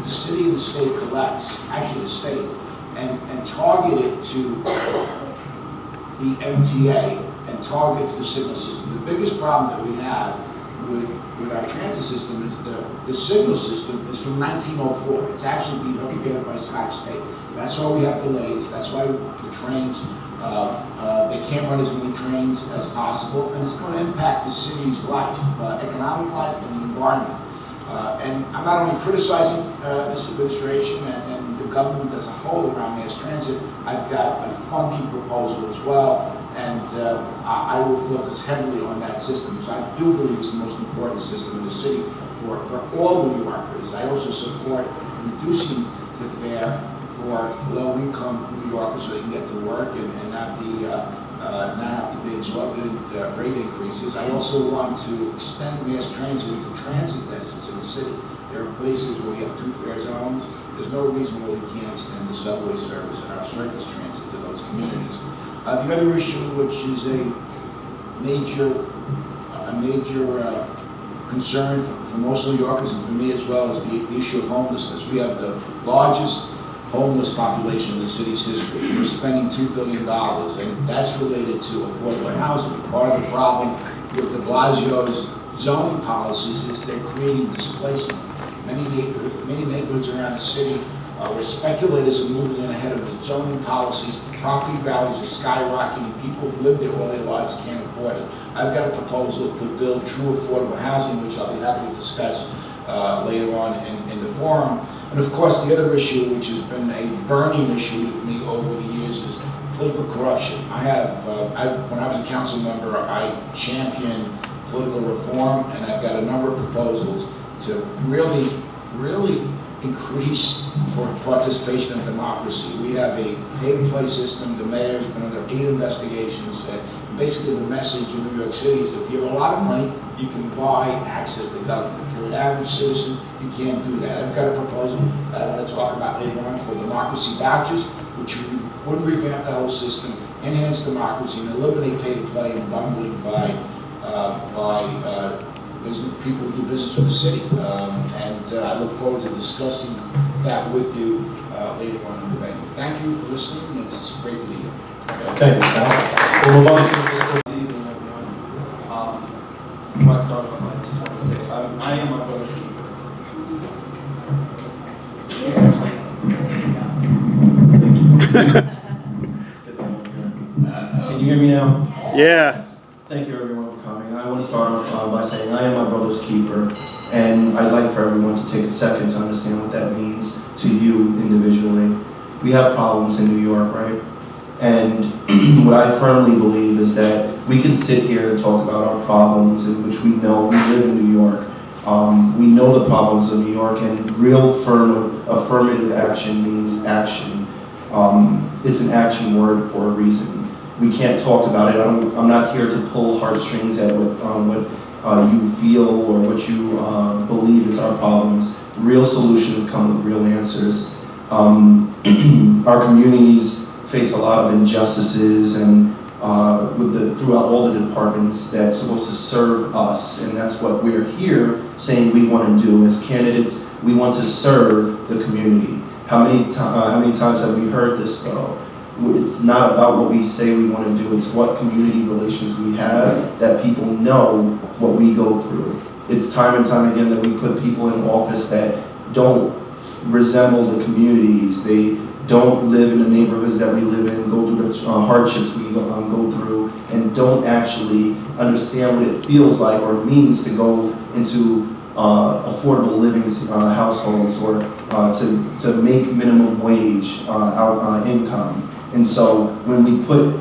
the city and the state collects, actually the state, and target it to the MTA and target it to the signal system. The biggest problem that we have with our transit system is the signal system is from 1904. It's actually being upgraded by Scotch State. That's why we have delays. That's why the trains, they can't run as many trains as possible, and it's going to impact the city's life, economic life, and the environment. And I'm not only criticizing this administration and the government as a whole around mass transit, I've got a funding proposal as well, and I will focus heavily on that system, because I do believe it's the most important system in the city for all New Yorkers. I also support reducing the fare for low-income New Yorkers so they can get to work and not have to be exorbitant rate increases. I also want to extend mass transit into transit deserts in the city. There are places where we have two fare zones. There's no reason why we can't extend the subway service and our surface transit to those communities. The other issue, which is a major concern for most New Yorkers and for me as well, is the issue of homelessness. We have the largest homeless population in the city's history. We're spending $2 billion, and that's related to affordable housing. Part of the problem with de Blasio's zoning policies is they're creating displacement. Many neighborhoods around the city where speculators are moving in ahead of the zoning policies, property values are skyrocketing, people who've lived there all their lives can't afford it. I've got a proposal to build true affordable housing, which I'll be happy to discuss later on in the forum. And of course, the other issue, which has been a burning issue with me over the years, is political corruption. When I was a council member, I championed political reform, and I've got a number of proposals to really increase participation in democracy. We have a pay-to-play system. The mayor's been under 8 investigations, and basically the message in New York City is if you have a lot of money, you can buy access to government. If you're an average citizen, you can't do that. I've got a proposal that I want to talk about later on called democracy vouchers, which would revamp the whole system, enhance democracy, and eliminate pay-to-play and bundling by people who do business with the city. I look forward to discussing that with you later on in the event. Thank you for listening. It's great to be here. Thank you, Sal. We'll move on to the school. Good evening, everyone. Before I start off, I just want to say I am my brother's keeper. Can you hear me now? Yeah. Thank you, everyone, for coming. I want to start off by saying I am my brother's keeper, and I'd like for everyone to take a second to understand what that means to you individually. We have problems in New York, right? And what I firmly believe is that we can sit here and talk about our problems, in which we know we live in New York. We know the problems of New York, and real firm affirmative action means action. It's an action word for a reason. We can't talk about it. I'm not here to pull heartstrings at what you feel or what you believe is our problems. Real solutions come with real answers. Our communities face a lot of injustices, and throughout all the departments that's supposed to serve us, and that's what we're here saying we want to do as candidates. We want to serve the community. How many times have we heard this though? It's not about what we say we want to do, it's what community relations we have that people know what we go through. It's time and time again that we put people in office that don't resemble the communities. They don't live in the neighborhoods that we live in, go through the hardships we go through, and don't actually understand what it feels like or means to go into affordable living households or to make minimum wage income. And so when we put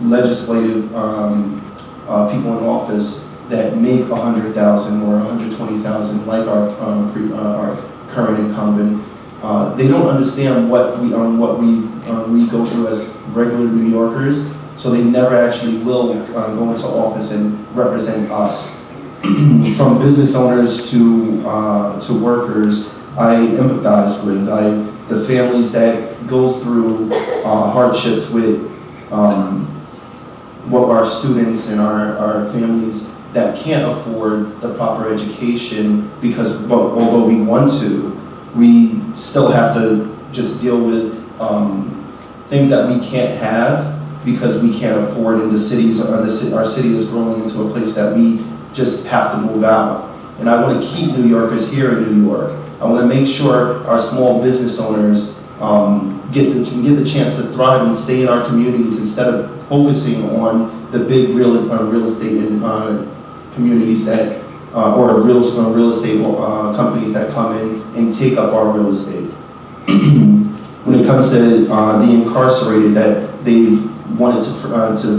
legislative people in office that make $100,000 or $120,000, like our current incumbent, they don't understand what we go through as regular New Yorkers, so they never actually will go into office and represent us. From business owners to workers, I empathize with the families that go through hardships with what our students and our families that can't afford the proper education because although we want to, We still have to just deal with things that we can't have because we can't afford, and our city is growing into a place that we just have to move out. And I want to keep New Yorkers here in New York. I want to make sure our small business owners get the chance to thrive and stay in our communities instead of focusing on the big real estate communities that or real estate companies that come in and take up our real estate. When it comes to the incarcerated that they've wanted to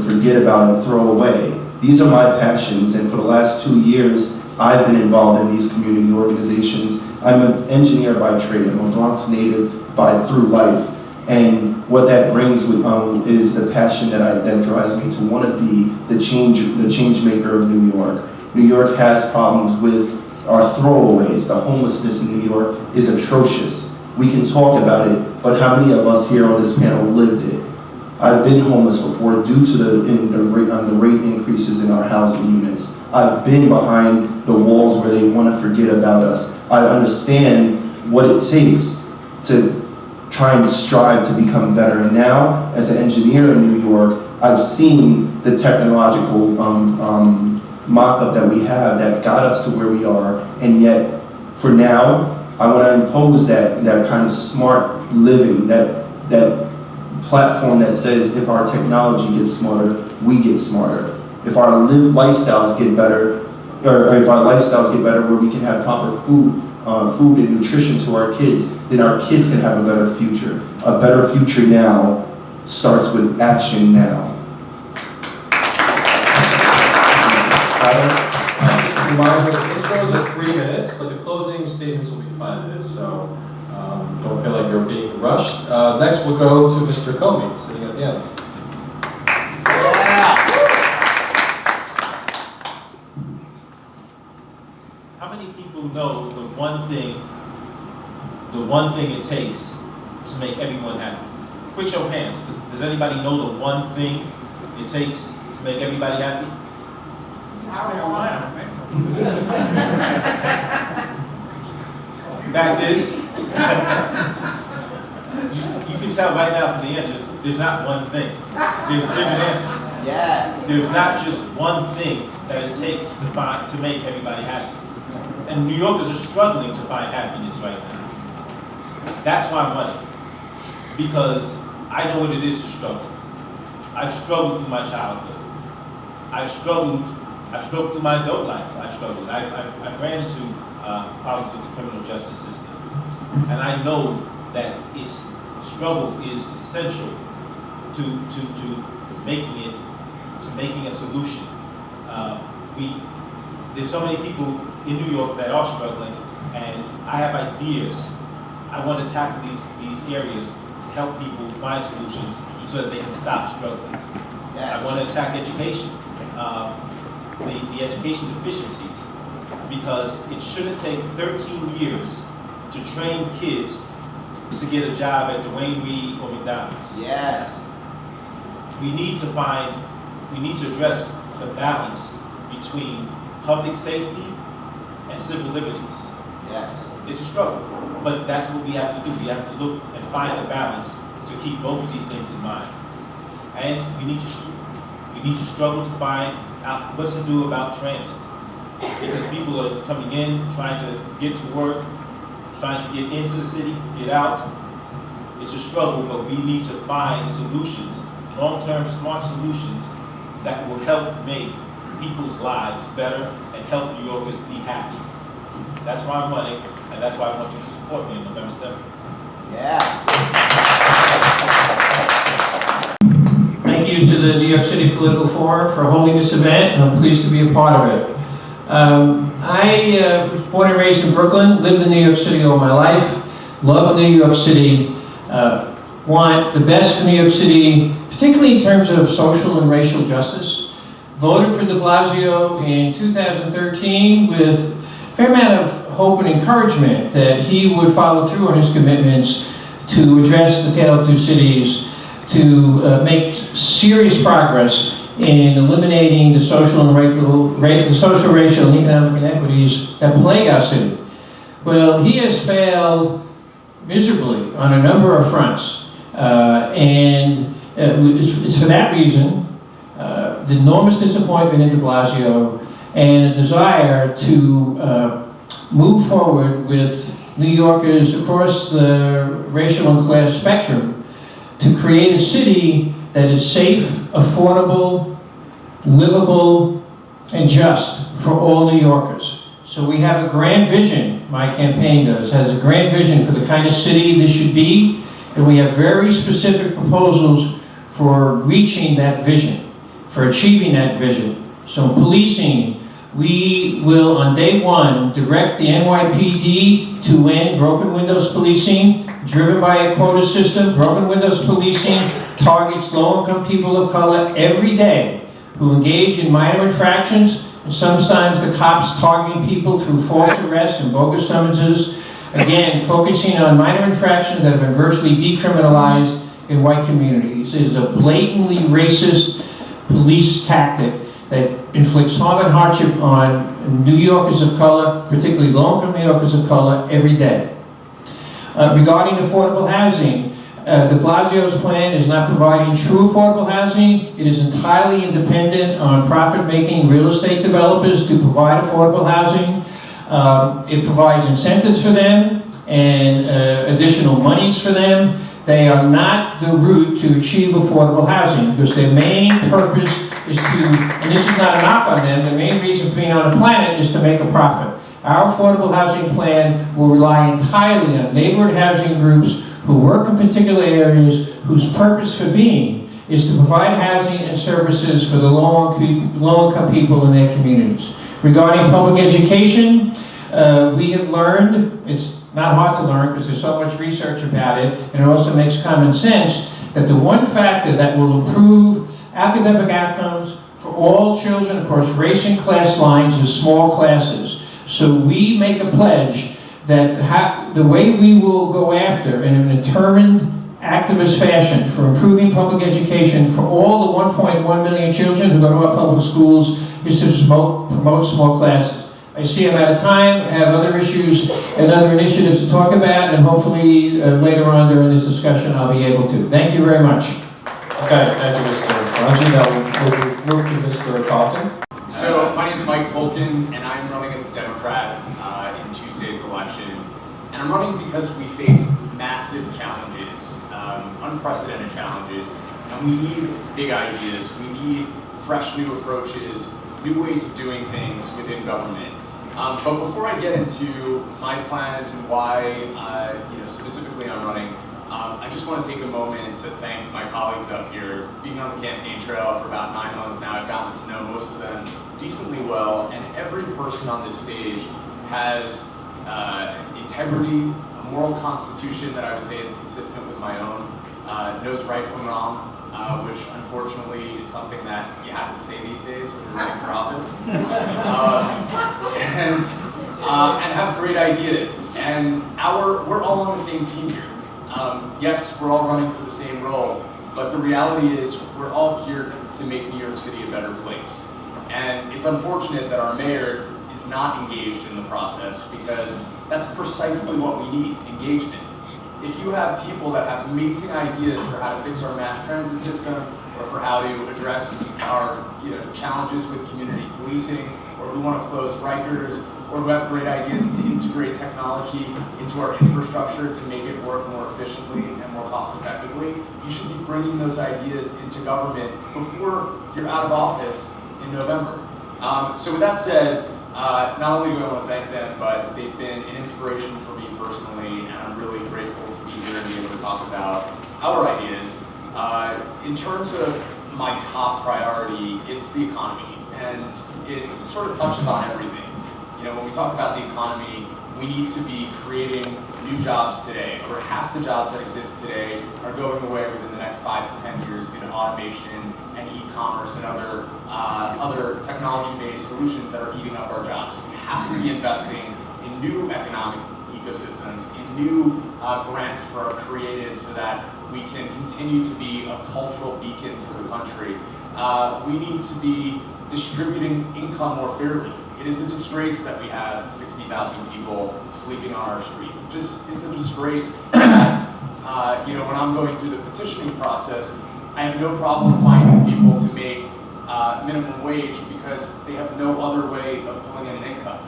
forget about and throw away, these are my passions, and for the last 2 years, I've been involved in these community organizations. I'm an engineer by trade. I'm a Bronx native through life, and what that brings with, is the passion that drives me to want to be the change maker of New York. New York has problems with our throwaways. The homelessness in New York is atrocious. We can talk about it, but how many of us here on this panel lived it? I've been homeless before due to the rate increases in our housing units. I've been behind the walls where they want to forget about us. I understand what it takes to try and strive to become better. And now, as an engineer in New York, I've seen the technological mock-up that we have that got us to where we are, and yet, for now, I want to impose that kind of smart living, that platform that says if our technology gets smarter, we get smarter. If our lifestyles get better, or if our lifestyles get better where we can have proper food and nutrition to our kids, then our kids can have a better future. A better future now starts with action now. Reminder, the intros are 3 minutes, but the closing statements will be 5 minutes, so don't feel like you're being rushed. Next, we'll go to Mr. Comey, sitting at the end. How many people know the one thing it takes to make everyone happy? Quick show of hands. Does anybody know the one thing it takes to make everybody happy? Fact is, you can tell right now from the answers, there's not one thing. There's different answers. Yes. There's not just one thing that it takes to make everybody happy. And New Yorkers are struggling to find happiness right now. That's why I'm running. Because I know what it is to struggle. I've struggled through my childhood. I've struggled through my adult life. I've ran into problems with the criminal justice system. And I know that struggle is essential to making a solution. There's so many people in New York that are struggling, and I have ideas. I want to tackle these areas to help people find solutions so that they can stop struggling. Yes. I want to attack education, the education deficiencies, because it shouldn't take 13 years to train kids to get a job at Dwayne Reed or McDonald's. Yes. We need to address the balance between public safety and civil liberties. Yes. It's a struggle, but that's what we have to do. We have to look and find a balance to keep both of these things in mind. And we need to struggle to find out what to do about transit, because people are coming in, trying to get to work, trying to get into the city, get out. It's a struggle, but we need to find solutions, long-term smart solutions that will help make people's lives better and help New Yorkers be happy. That's why I'm running, and that's why I want you to support me on November 7th. Yeah. Thank you to the New York City Political Forum for holding this event, and I'm pleased to be a part of it. I was born and raised in Brooklyn, lived in New York City all my life, love New York City, want the best for New York City, particularly in terms of social and racial justice. Voted for de Blasio in 2013 with a fair amount of hope and encouragement that he would follow through on his commitments to address the Tale of Two Cities, to make serious progress in eliminating the social, racial, and economic inequities that plague our city. Well, he has failed miserably on a number of fronts. It's for that reason, the enormous disappointment in de Blasio and a desire to move forward with New Yorkers across the racial and class spectrum to create a city that is safe, affordable, livable, and just for all New Yorkers. So we have a grand vision, my campaign has a grand vision for the kind of city this should be, and we have very specific proposals for reaching that vision, for achieving that vision. So in policing, we will, on day one, direct the NYPD to end broken windows policing, driven by a quota system. Broken windows policing targets low-income people of color every day who engage in minor infractions, and sometimes the cops targeting people through false arrests and bogus summonses. Again, focusing on minor infractions that have been virtually decriminalized in white communities. It is a blatantly racist police tactic that inflicts harm and hardship on New Yorkers of color, particularly low-income New Yorkers of color, every day. Regarding affordable housing, de Blasio's plan is not providing true affordable housing. It is entirely independent on profit-making real estate developers to provide affordable housing. It provides incentives for them and additional monies for them. They are not the route to achieve affordable housing because their main purpose is to, and this is not a knock on them, the main reason for being on the planet is to make a profit. Our affordable housing plan will rely entirely on neighborhood housing groups who work in particular areas whose purpose for being is to provide housing and services for the low-income people in their communities. Regarding public education, we have learned, it's not hard to learn because there's so much research about it, and it also makes common sense, that the one factor that will improve academic outcomes for all children across race and class lines is small classes. So we make a pledge that the way we will go after in a determined activist fashion for improving public education for all the 1.1 million children who go to our public schools is to promote small classes. I see I'm out of time. I have other issues and other initiatives to talk about, and hopefully later on during this discussion I'll be able to. Thank you very much. Okay, thank you, Mr. Ranji. Now we'll move to Mr. Calkin. So my name is Mike Tolkien, and I'm running as a Democrat in Tuesday's election. And I'm running because we face massive challenges, unprecedented challenges, and we need big ideas. We need fresh new approaches, new ways of doing things within government. But before I get into my plans and why, specifically I'm running, I just want to take a moment to thank my colleagues up here. Being on the campaign trail for about 9 months now, I've gotten to know most of them decently well, and every person on this stage has integrity, a moral constitution that I would say is consistent with my own, knows right from wrong, which unfortunately is something that you have to say these days when you're running for office, and have great ideas. And we're all on the same team here. Yes, we're all running for the same role, but the reality is we're all here to make New York City a better place. And it's unfortunate that our mayor is not engaged in the process, because that's precisely what we need, engagement. If you have people that have amazing ideas for how to fix our mass transit system, or for how to address our challenges with community policing, or who want to close Rikers, or who have great ideas to integrate technology into our infrastructure to make it work more efficiently and more cost effectively, you should be bringing those ideas into government before you're out of office in November. So with that said, not only do I want to thank them, but they've been an inspiration for me personally, and I'm really grateful to be here and be able to talk about our ideas. In terms of my top priority, it's the economy, and it sort of touches on everything. When we talk about the economy, we need to be creating new jobs today. Over half the jobs that exist today are going away within the next 5 to 10 years due to automation and e-commerce and other technology-based solutions that are eating up our jobs. So we have to be investing in new economic ecosystems, in new grants for our creatives, so that we can continue to be a cultural beacon for the country. We need to be distributing income more fairly. It is a disgrace that we have 60,000 people sleeping on our streets. It's a disgrace that, when I'm going through the petitioning process, I have no problem finding people to make minimum wage because they have no other way of pulling in an income.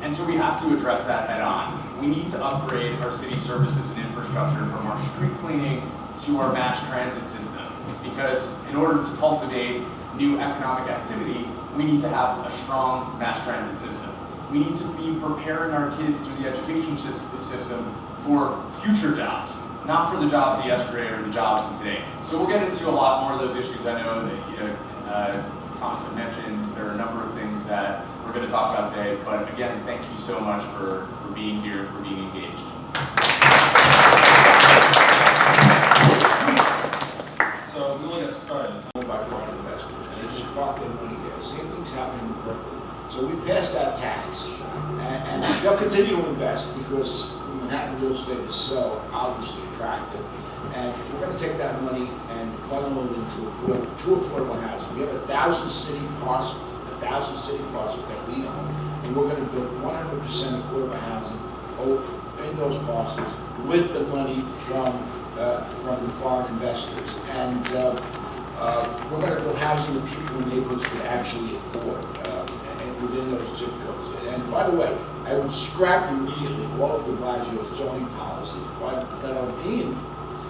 And so we have to address that head on. We need to upgrade our city services and infrastructure from our street cleaning to our mass transit system. Because in order to cultivate new economic activity, we need to have a strong mass transit system. We need to be preparing our kids through the education system for future jobs, not for the jobs of yesterday or the jobs of today. So we'll get into a lot more of those issues. I know that Thomas had mentioned there are a number of things that we're going to talk about today. But again, thank you so much for being here, for being engaged. So we will get started. By foreign investors, and they're just park their money there. Same thing's happening in Brooklyn. So we passed that tax, and they'll continue to invest because Manhattan real estate is so obviously attractive. And we're going to take that money and funnel it into true affordable housing. We have 1,000 city parcels that we own, and we're going to build 100% affordable housing in those parcels with the money from the foreign investors. And we're going to build housing that people in neighborhoods could actually afford, and within those zip codes. And by the way, I would scrap immediately all of de Blasio's zoning policies that are being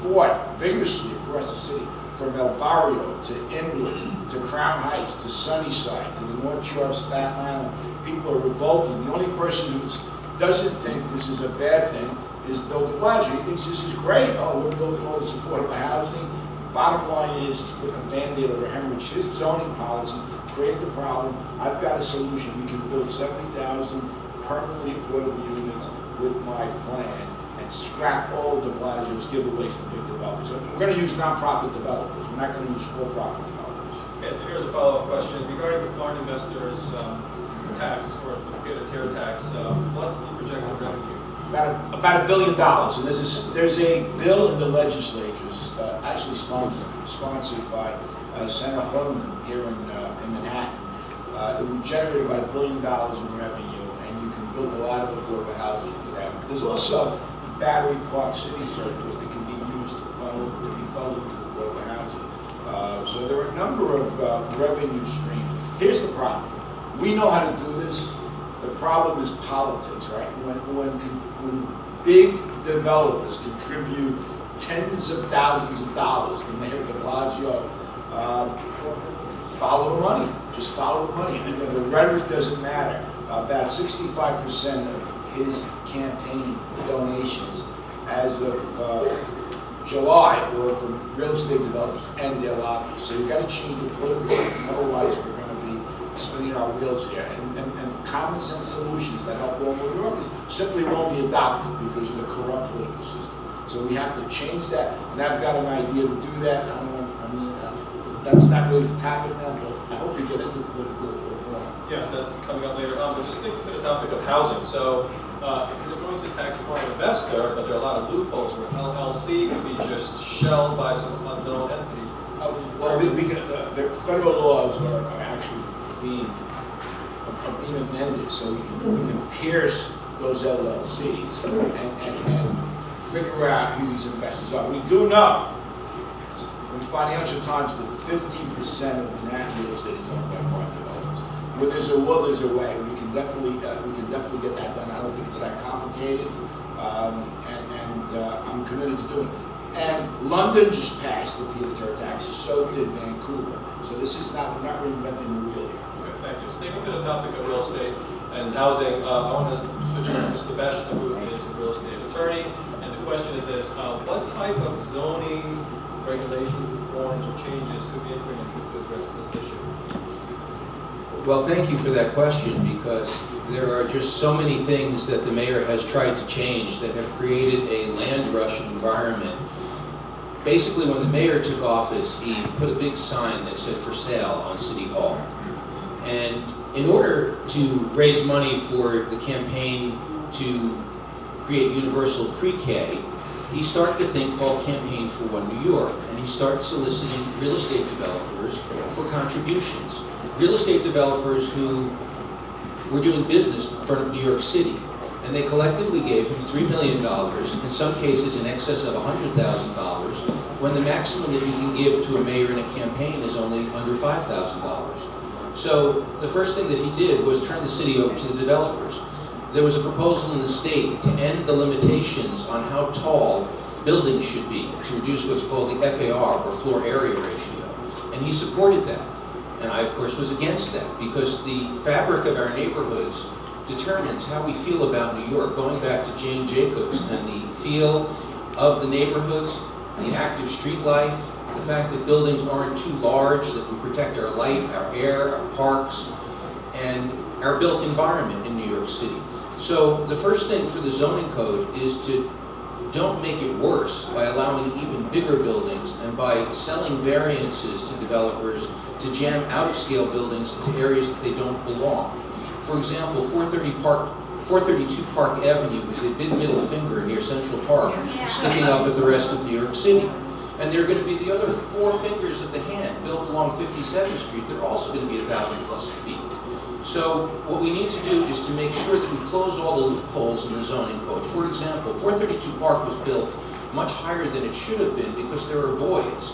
fought vigorously across the city, from El Barrio to Inwood to Crown Heights to Sunnyside to the North Shore of Staten Island. People are revolting. The only person who doesn't think this is a bad thing is Bill de Blasio. He thinks this is great. Oh, we're building all this affordable housing. Bottom line is, it's putting a Band-Aid over hemorrhage. His zoning policies created the problem. I've got a solution. We can build 70,000 permanently affordable units with my plan and scrap all of de Blasio's giveaways to big developers. We're going to use nonprofit developers. We're not going to use for-profit developers. Okay, so here's a follow-up question. Regarding the foreign investors tax, or the tier tax, what's the projected revenue? About $1 billion, and there's a bill in the legislature, actually sponsored by Senator Holman here in Manhattan. It would generate about $1 billion in revenue, and you can build a lot of affordable housing for that. There's also battery park city circles that can be used to be funneled into affordable housing. So there are a number of revenue streams. Here's the problem: we know how to do this. The problem is politics, right? When big developers contribute tens of thousands of dollars to Mayor de Blasio, follow the money. Just follow the money. And the rhetoric doesn't matter. About 65% of his campaign donations as of July were from real estate developers and their lobbies. So you've got to change the political system, otherwise we're going to be spinning our wheels here. And common sense solutions that help all New Yorkers simply won't be adopted because of the corrupt political system. So we have to change that, and I've got an idea to do that. That's not really the topic now, but I hope we get into political reform. Yes, that's coming up later on, but just sticking to the topic of housing. So if you're going to tax a foreign investor, but there are a lot of loopholes where LLC can be just shelled by some unknown entity. How would you Well, the federal laws are actually being amended so we can pierce those LLCs and figure out who these investors are. We do know from Financial Times that 15% of Manhattan real estate is owned by foreign developers. Where there's a will, there's a way. We can definitely get that done. I don't think it's that complicated, and I'm committed to doing it. And London just passed the pied-à-terre tax. So did Vancouver. So this is not, we're not reinventing the wheel here. Okay, thank you. Sticking to the topic of real estate and housing, I want to switch over to Mr. Beshna, who is the real estate attorney. And the question is this: what type of zoning regulation reforms or changes could be implemented to address this issue? Well, thank you for that question, because there are just so many things that the mayor has tried to change that have created a land rush environment. Basically, when the mayor took office, he put a big sign that said "for sale" on City Hall. And in order to raise money for the campaign to create universal pre-K, he started a thing called Campaign for One New York, and he started soliciting real estate developers for contributions. Real estate developers who were doing business in front of New York City. And they collectively gave him $3 million, in some cases in excess of $100,000, when the maximum that you can give to a mayor in a campaign is only under $5,000. So the first thing that he did was turn the city over to the developers. There was a proposal in the state to end the limitations on how tall buildings should be, to reduce what's called the FAR, or floor area ratio. And he supported that. And I, of course, was against that, because the fabric of our neighborhoods determines how we feel about New York, going back to Jane Jacobs and the feel of the neighborhoods, the active street life, the fact that buildings aren't too large, that we protect our light, our air, our parks, and our built environment in New York City. So the first thing for the zoning code is to don't make it worse by allowing even bigger buildings and by selling variances to developers to jam out-of-scale buildings into areas that they don't belong. For example, 432 Park Avenue is a big middle finger near Central Park, sticking up at the rest of New York City. And there are going to be the other 4 fingers of the hand built along 57th Street that are also going to be 1,000+ feet. So what we need to do is to make sure that we close all the loopholes in the zoning code. For example, 432 Park was built much higher than it should have been because there are voids.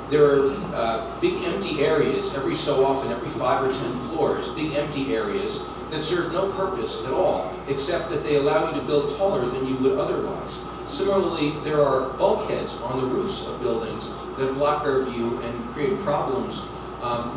There are big empty areas every so often, every 5 or 10 floors, big empty areas that serve no purpose at all, except that they allow you to build taller than you would otherwise. Similarly, there are bulkheads on the roofs of buildings that block our view and create problems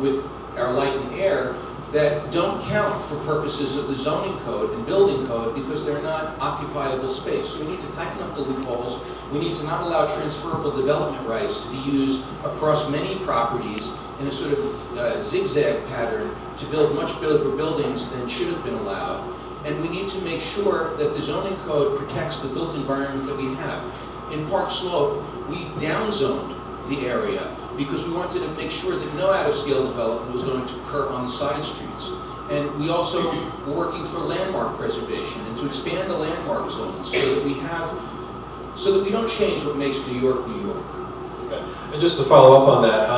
with our light and air that don't count for purposes of the zoning code and building code because they're not occupiable space. So we need to tighten up the loopholes. We need to not allow transferable development rights to be used across many properties in a sort of zigzag pattern to build much bigger buildings than should have been allowed. And we need to make sure that the zoning code protects the built environment that we have. In Park Slope, we downzoned the area because we wanted to make sure that no out-of-scale development was going to occur on the side streets. And we also were working for landmark preservation and to expand the landmark zones so that we don't change what makes New York, New York. Okay. And just to follow up on that,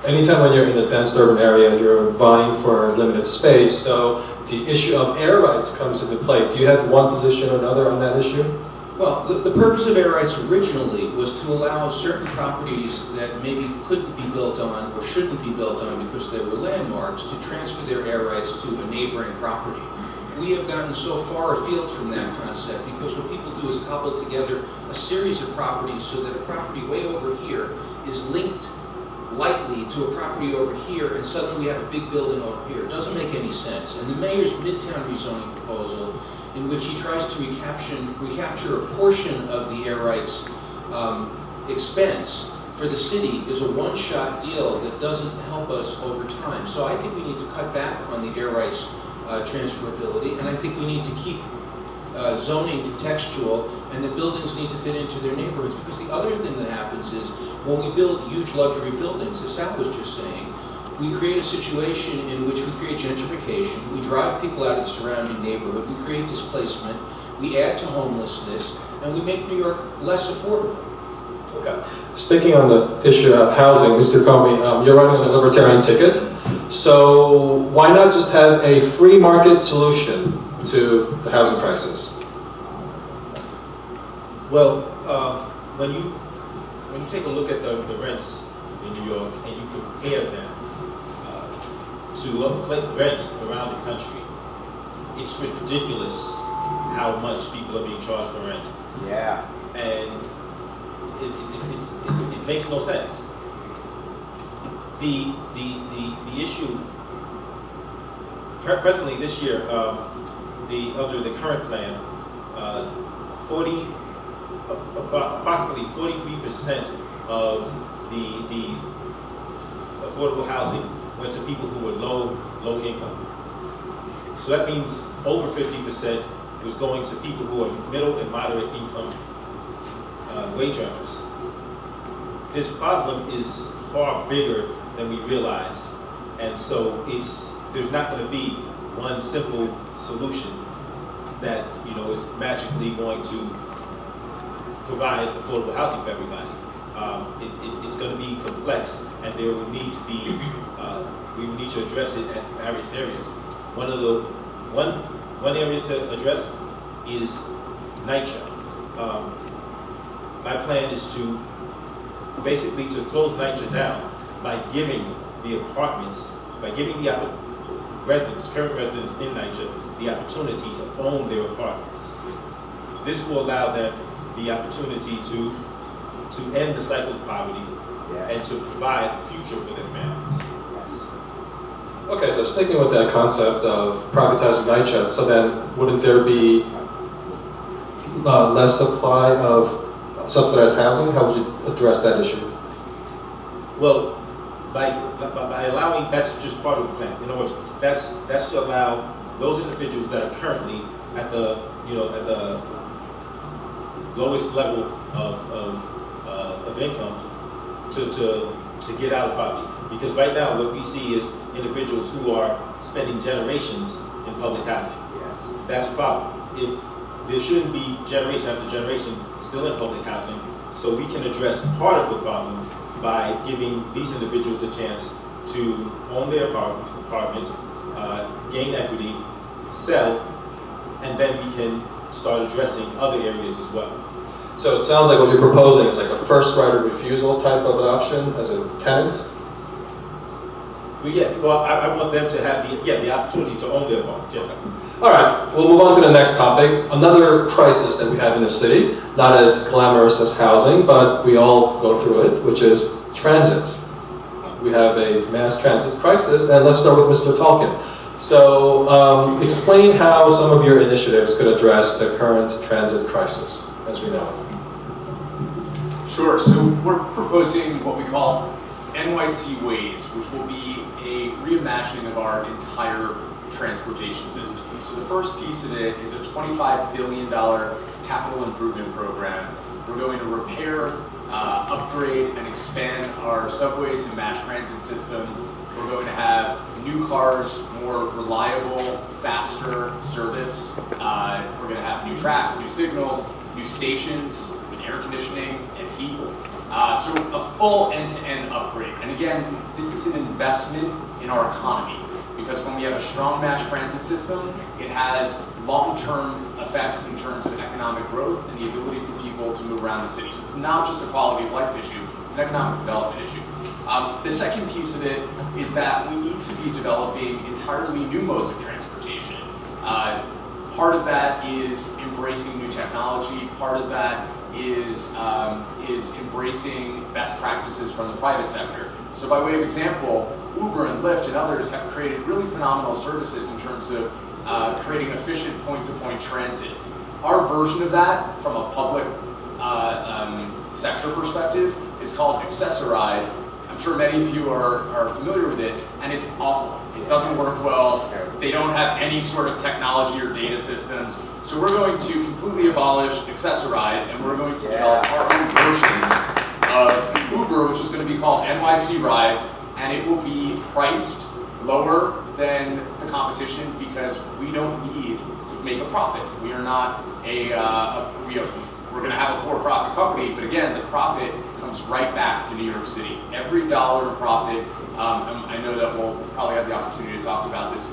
anytime when you're in a dense urban area, you're vying for limited space, so the issue of air rights comes into play. Do you have one position or another on that issue? Well, the purpose of air rights originally was to allow certain properties that maybe couldn't be built on or shouldn't be built on because they were landmarks to transfer their air rights to a neighboring property. We have gotten so far afield from that concept because what people do is cobble together a series of properties so that a property way over here is linked lightly to a property over here, and suddenly we have a big building over here. It doesn't make any sense. And the mayor's Midtown rezoning proposal, in which he tries to recapture a portion of the air rights expense for the city, is a one-shot deal that doesn't help us over time. So I think we need to cut back on the air rights transferability, and I think we need to keep zoning contextual, and the buildings need to fit into their neighborhoods. Because the other thing that happens is when we build huge luxury buildings, as Sal was just saying, we create a situation in which we create gentrification, we drive people out of the surrounding neighborhood, we create displacement, we add to homelessness, and we make New York less affordable. Okay. Sticking on the issue of housing, Mr. Comey, you're running on a libertarian ticket, so why not just have a free market solution to the housing crisis? Well, when you take a look at the rents in New York and you compare them to rents around the country, it's ridiculous how much people are being charged for rent. Yeah. And it makes no sense. The issue presently this year, under the current plan, approximately 43% of the affordable housing went to people who were low income. So that means over 50% was going to people who are middle and moderate income wage earners. This problem is far bigger than we realize, and so there's not going to be one simple solution that is magically going to provide affordable housing for everybody. It's going to be complex, and there will need to be we will need to address it at various areas. One of the One area to address is NYCHA. My plan is to basically to close NYCHA down by giving the apartments, by giving the residents, current residents in NYCHA, the opportunity to own their apartments. This will allow them the opportunity to end the cycle of poverty and to provide a future for their families. Okay, so sticking with that concept of privatizing NYCHA, so then wouldn't there be less supply of subsidized housing? How would you address that issue? Well, by allowing, that's just part of the plan. In other words, that's to allow those individuals that are currently at the lowest level of income to get out of poverty. Because right now what we see is individuals who are spending generations in public housing. That's a problem. If there shouldn't be generation after generation still in public housing, so we can address part of the problem by giving these individuals a chance to own their apartments, gain equity, sell, and then we can start addressing other areas as well. So it sounds like what you're proposing is like a first right of refusal type of an option as a tenant? Well, I want them to have the opportunity to own their apartment. All right, we'll move on to the next topic. Another crisis that we have in the city, not as glamorous as housing, but we all go through it, which is transit. We have a mass transit crisis, and let's start with Mr. Tolkien. So explain how some of your initiatives could address the current transit crisis as we know it. Sure, so we're proposing what we call NYC Ways, which will be a reimagining of our entire transportation system. So the first piece of it is a $25 billion capital improvement program. We're going to repair, upgrade, and expand our subways and mass transit system. We're going to have new cars, more reliable, faster service. We're going to have new tracks, new signals, new stations with air conditioning and heat. So a full end-to-end upgrade. And again, this is an investment in our economy because when we have a strong mass transit system, it has long-term effects in terms of economic growth and the ability for people to move around the city. So it's not just a quality of life issue, it's an economic development issue. The second piece of it is that we need to be developing entirely new modes of transportation. Part of that is embracing new technology. Part of that is embracing best practices from the private sector. So by way of example, Uber and Lyft and others have created really phenomenal services in terms of creating efficient point-to-point transit. Our version of that from a public sector perspective is called Accessoride. I'm sure many of you are familiar with it, and it's awful. It doesn't work well. They don't have any sort of technology or data systems. So we're going to completely abolish Accessoride, and we're going to develop our own version of Uber, which is going to be called NYC Rides, and it will be priced lower than the competition because we don't need to make a profit. We are not we're going to have a for-profit company, but again, the profit comes right back to New York City. Every dollar of profit, I know that we'll probably have the opportunity to talk about this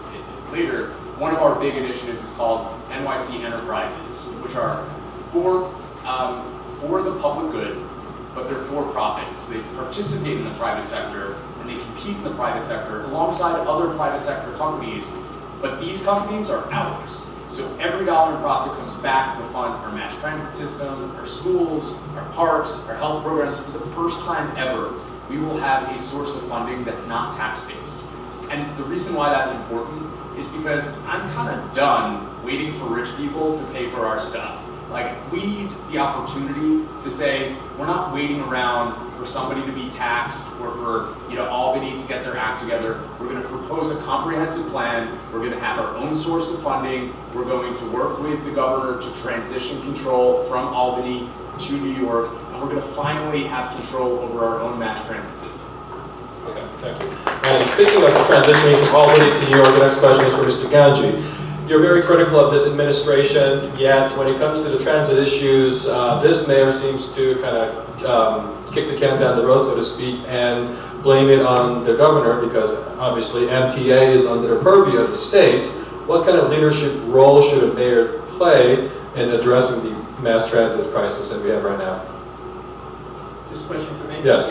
later. One of our big initiatives is called NYC Enterprises, which are for the public good, but they're for profit. So they participate in the private sector and they compete in the private sector alongside other private sector companies, but these companies are ours. So every dollar in profit comes back to fund our mass transit system, our schools, our parks, our health programs. For the first time ever, we will have a source of funding that's not tax-based. And the reason why that's important is because I'm kind of done waiting for rich people to pay for our stuff. Like, we need the opportunity to say, we're not waiting around for somebody to be taxed or for Albany to get their act together. We're going to propose a comprehensive plan. We're going to have our own source of funding. We're going to work with the governor to transition control from Albany to New York. And we're going to finally have control over our own mass transit system. Okay, thank you. And speaking of transitioning from Albany to New York, the next question is for Mr. Ganji. You're very critical of this administration, yet when it comes to the transit issues, this mayor seems to kind of kick the can down the road, so to speak, and blame it on the governor because obviously MTA is under the purview of the state. what kind of leadership role should a mayor play in addressing the mass transit crisis that we have right now? This question for me? Yes.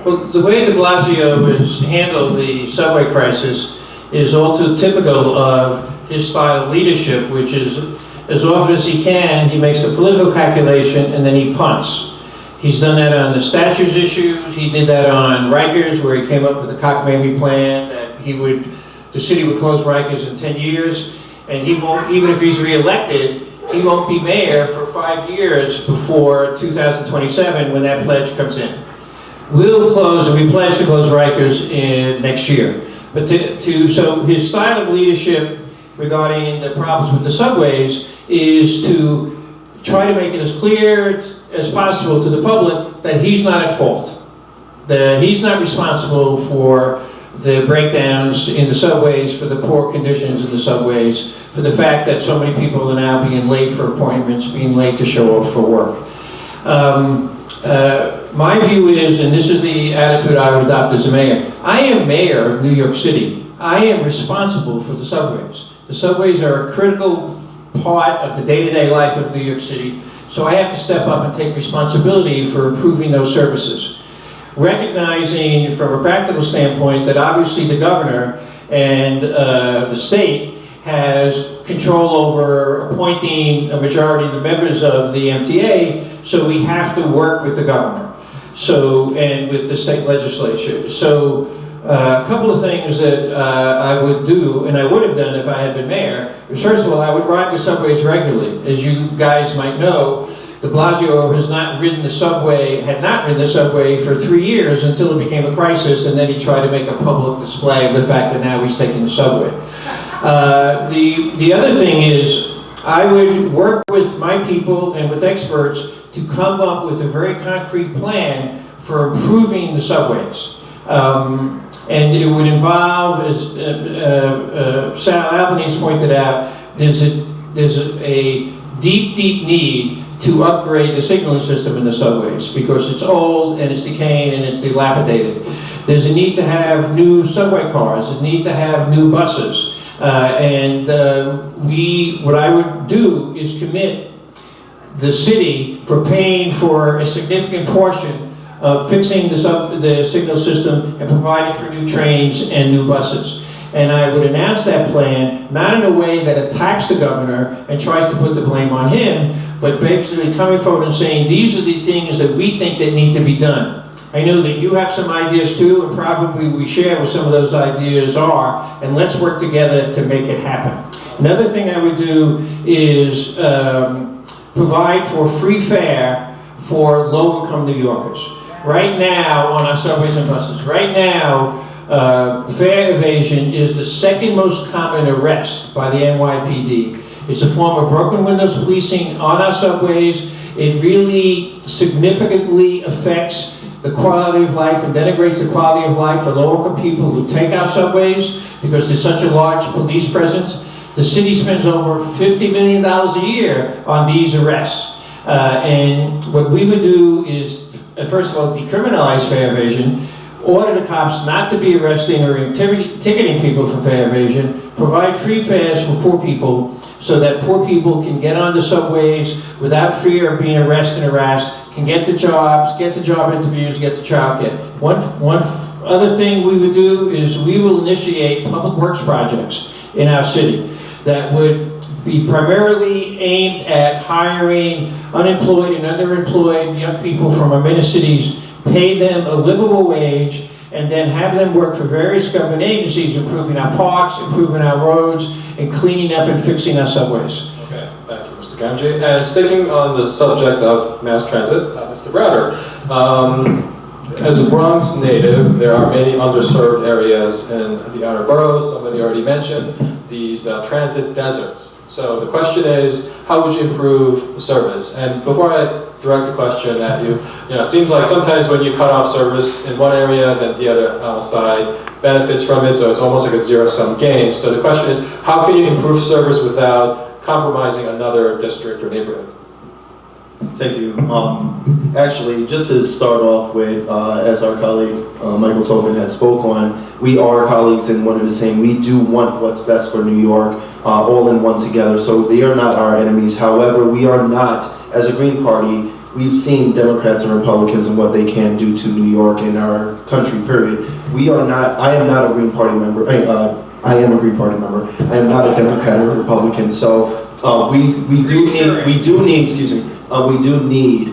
Well, the way de Blasio has handled the subway crisis is all too typical of his style of leadership, which is, as often as he can, he makes a political calculation and then he punts. He's done that on the statutes issues. He did that on Rikers, where he came up with a cockamamie plan that the city would close Rikers in 10 years, and he won't, even if he's reelected, he won't be mayor for 5 years before 2027 when that pledge comes in. We'll close, and we pledge to close Rikers next year. But so his style of leadership regarding the problems with the subways is to try to make it as clear as possible to the public that he's not at fault. That he's not responsible for the breakdowns in the subways, for the poor conditions in the subways, for the fact that so many people are now being late for appointments, being late to show up for work. My view is, and this is the attitude I would adopt as a mayor, I am mayor of New York City. I am responsible for the subways. The subways are a critical part of the day-to-day life of New York City, so I have to step up and take responsibility for improving those services. Recognizing from a practical standpoint that obviously the governor and the state has control over appointing a majority of the members of the MTA, so we have to work with the governor. So, and with the state legislature. So, a couple of things that I would do, and I would have done if I had been mayor, is first of all, I would ride the subways regularly. As you guys might know, de Blasio has not ridden the subway, had not ridden the subway for 3 years until it became a crisis, and then he tried to make a public display of the fact that now he's taking the subway. The other thing is, I would work with my people and with experts to come up with a very concrete plan for improving the subways. And it would involve, as Sal Albanese pointed out, there's a deep need to upgrade the signaling system in the subways because it's old and it's decaying and it's dilapidated. There's a need to have new subway cars, a need to have new buses. What I would do is commit the city for paying for a significant portion of fixing the signal system and providing for new trains and new buses. And I would announce that plan, not in a way that attacks the governor and tries to put the blame on him, but basically coming forward and saying, these are the things that we think that need to be done. I know that you have some ideas too, and probably we share what some of those ideas are, and let's work together to make it happen. Another thing I would do is provide for free fare for low-income New Yorkers. Right now, on our subways and buses, right now, fare evasion is the second most common arrest by the NYPD. It's a form of broken windows policing on our subways. It really significantly affects the quality of life and denigrates the quality of life for low-income people who take our subways because there's such a large police presence. The city spends over $50 million a year on these arrests. And what we would do is, first of all, decriminalize fare evasion, order the cops not to be arresting or ticketing people for fare evasion, provide free fares for poor people so that poor people can get on the subways without fear of being arrested and harassed, can get the jobs, get the job interviews, get the childcare. One other thing we would do is we will initiate public works projects in our city that would be primarily aimed at hiring unemployed and underemployed young people from our inner cities, pay them a livable wage, and then have them work for various government agencies, improving our parks, improving our roads, and cleaning up and fixing our subways. Okay, thank you, Mr. Ganji. And sticking on the subject of mass transit, Mr. Browder. As a Bronx native, there are many underserved areas in the outer boroughs. Somebody already mentioned these transit deserts. So the question is, how would you improve service? And before I direct the question at you, it seems like sometimes when you cut off service in one area, then the other side benefits from it, so it's almost like a zero-sum game. So the question is, how can you improve service without compromising another district or neighborhood? Thank you. Actually, just to start off with, as our colleague Michael Tobin had spoke on, we are colleagues in one and the same. We do want what's best for New York, all in one together. So they are not our enemies. However, we are not, as a Green Party, we've seen Democrats and Republicans and what they can do to New York and our country, period. We are not, I am not a Green Party member. I am a Green Party member. I am not a Democrat or Republican. So we do need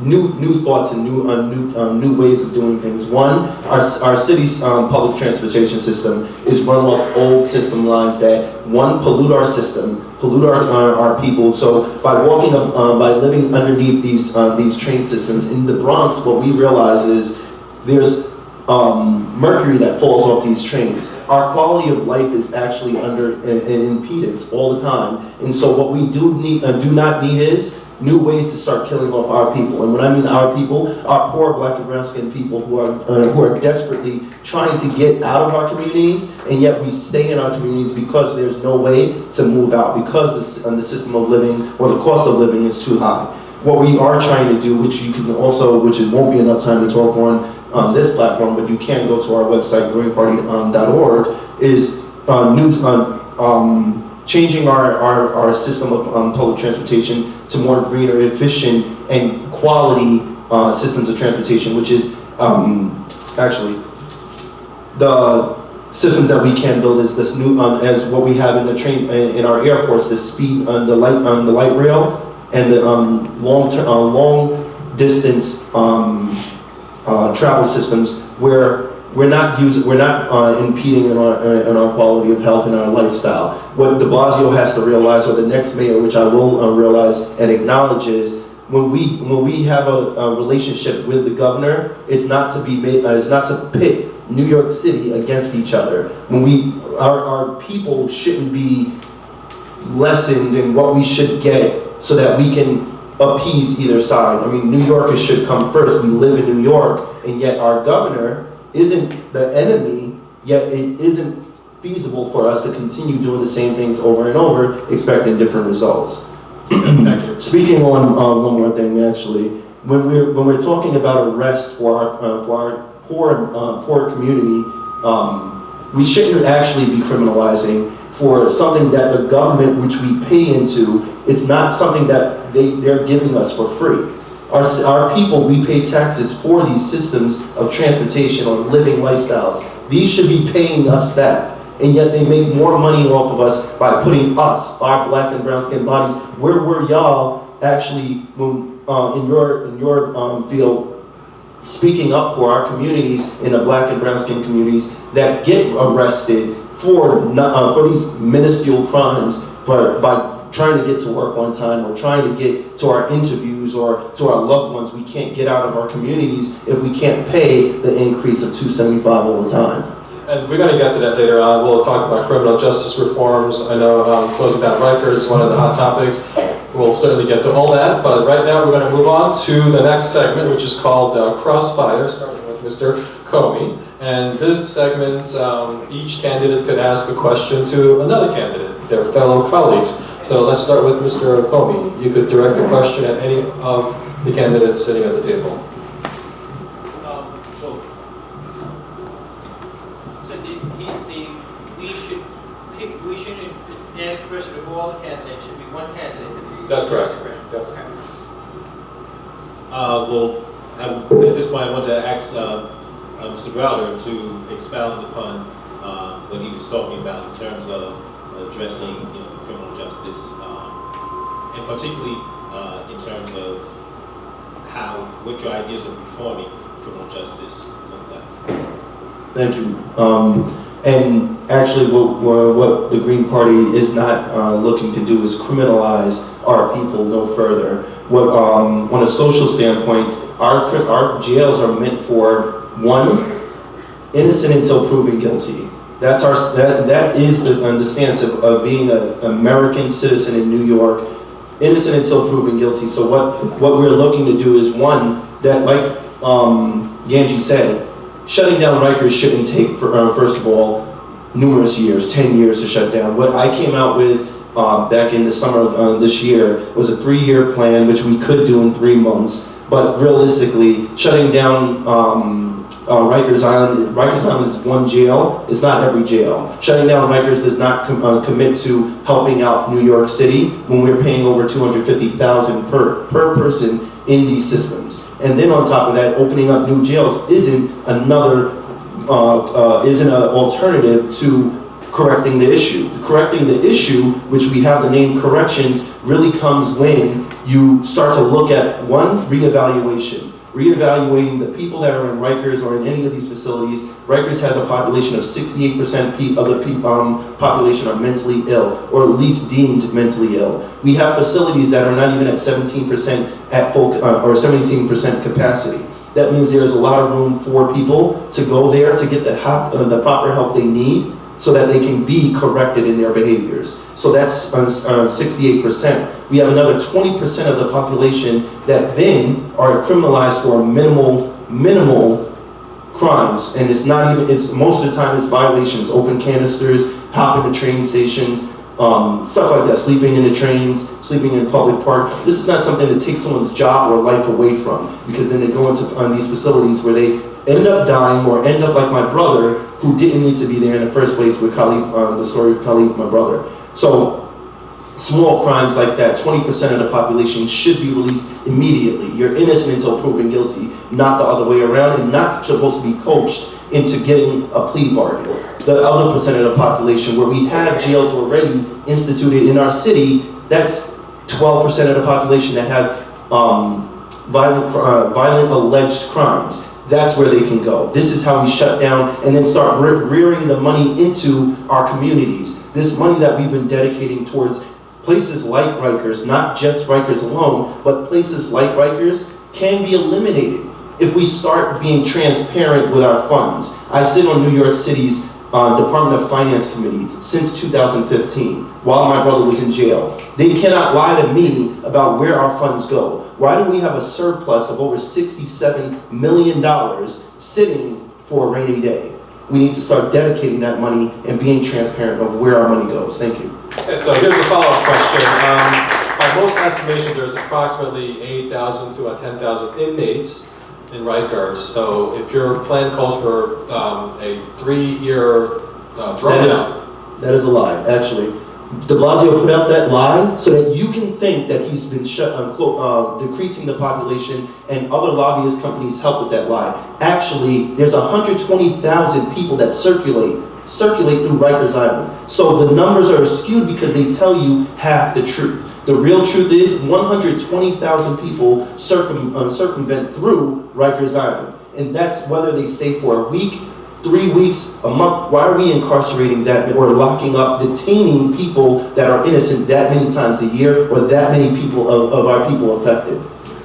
new thoughts and new ways of doing things. One, our city's public transportation system is run off old system lines that, one, pollute our system, pollute our people. So by walking by living underneath these train systems in the Bronx, what we realize is there's mercury that falls off these trains. Our quality of life is actually under an impedance all the time. And so what we do not need is new ways to start killing off our people. And when I mean our people, our poor black and brown skinned people who are desperately trying to get out of our communities, and yet we stay in our communities because there's no way to move out, because the system of living or the cost of living is too high. What we are trying to do, which it won't be enough time to talk on this platform, but you can go to our website, greenparty.org, is news on changing our system of public transportation to more greener, efficient, and quality systems of transportation, which is actually the systems that we can build is this new, as what we have in the train in our airports, the speed on the light rail and the long distance travel systems where we're not impeding on our quality of health and our lifestyle. What de Blasio has to realize, or the next mayor, which I will realize and acknowledge, is when we have a relationship with the governor, it's not to pit New York City against each other. When our people shouldn't be lessened in what we should get so that we can appease either side. I mean, New Yorkers should come first. We live in New York, and yet our governor isn't the enemy, yet it isn't feasible for us to continue doing the same things over and over, expecting different results. Thank you. Speaking on one more thing, actually, when we're talking about arrest for our poor community, we shouldn't actually be criminalizing for something that the government, which we pay into, it's not something that they're giving us for free. Our people, we pay taxes for these systems of transportation or living lifestyles. These should be paying us back. And yet they make more money off of us by putting us, our black and brown skinned bodies, where were y'all actually when, in your field, speaking up for our communities, in the black and brown skinned communities that get arrested for these minuscule crimes, but by trying to get to work on time or trying to get to our interviews or to our loved ones, we can't get out of our communities if we can't pay the increase of $275 all the time. And we're going to get to that later on. We'll talk about criminal justice reforms. I know closing down Rikers is one of the hot topics. We'll certainly get to all that, but right now we're going to move on to the next segment, which is called Crossfire, starting with Mr. Comey. And this segment, each candidate could ask a question to another candidate, their fellow colleagues. So let's start with Mr. Comey. You could direct a question at any of the candidates sitting at the table. We shouldn't ask the question of all the candidates. Should be one candidate. That's correct. Yes. Well, at this point, I want to ask Mr. Browder to expound upon what he was talking about in terms of addressing, the criminal justice, and particularly in terms of what your ideas of reforming criminal justice look like. Thank you. And actually, what the Green Party is not looking to do is criminalize our people no further. On a social standpoint, our jails are meant for, one, innocent until proven guilty. That is the stance of being an American citizen in New York, innocent until proven guilty. So what we're looking to do is, one, that like Ganji said, shutting down Rikers shouldn't take, first of all, numerous years, 10 years to shut down. What I came out with back in the summer this year. It was a 3-year plan, which we could do in 3 months. But realistically, shutting down Rikers Island is one jail. It's not every jail. Shutting down Rikers does not commit to helping out New York City when we're paying over $250,000 per person in these systems. And then on top of that, opening up new jails isn't an alternative to correcting the issue. Correcting the issue, which we have the name corrections, really comes when you start to look at one, reevaluating the people that are in Rikers or in any of these facilities. Rikers has a population of 68% of the population are mentally ill, or at least deemed mentally ill. We have facilities that are not even at 17% at full or 17% capacity. That means there's a lot of room for people to go there to get the proper help they need, so that they can be corrected in their behaviors. So that's 68%. We have another 20% of the population that then are criminalized for minimal crimes, and it's not even, it's most of the time it's violations, open canisters, hopping to train stations, stuff like that, sleeping in the trains, sleeping in public park. This is not something that takes someone's job or life away from, because then they go into these facilities where they end up dying or end up like my brother, who didn't need to be there in the first place with Khalif, the story of Khalif, my brother. So small crimes like that, 20% of the population should be released immediately. You're innocent until proven guilty, not the other way around, and not supposed to be coached into getting a plea bargain. The other percent of the population, where we have jails already instituted in our city, that's 12% of the population that have violent alleged crimes. That's where they can go. This is how we shut down and then start rearing the money into our communities. This money that we've been dedicating towards places like Rikers, not just Rikers alone, but places like Rikers can be eliminated if we start being transparent with our funds. I sit on New York City's Department of Finance Committee since 2015, while my brother was in jail. They cannot lie to me about where our funds go. Why do we have a surplus of over $67 million sitting for a rainy day? We need to start dedicating that money and being transparent of where our money goes. Thank you. Okay, so here's a follow-up question. By most estimations, there's approximately 8,000 to 10,000 inmates in Rikers. So if your plan calls for a 3-year drawdown. That is a lie, actually. De Blasio put out that lie so that you can think that he's been decreasing the population, and other lobbyist companies help with that lie. Actually, there's 120,000 people that circulate through Rikers Island. So the numbers are skewed because they tell you half the truth. The real truth is 120,000 people circumvent through Rikers Island. And that's whether they stay for a week, 3 weeks, a month. Why are we incarcerating that or locking up, detaining people that are innocent that many times a year, or that many people of our people affected?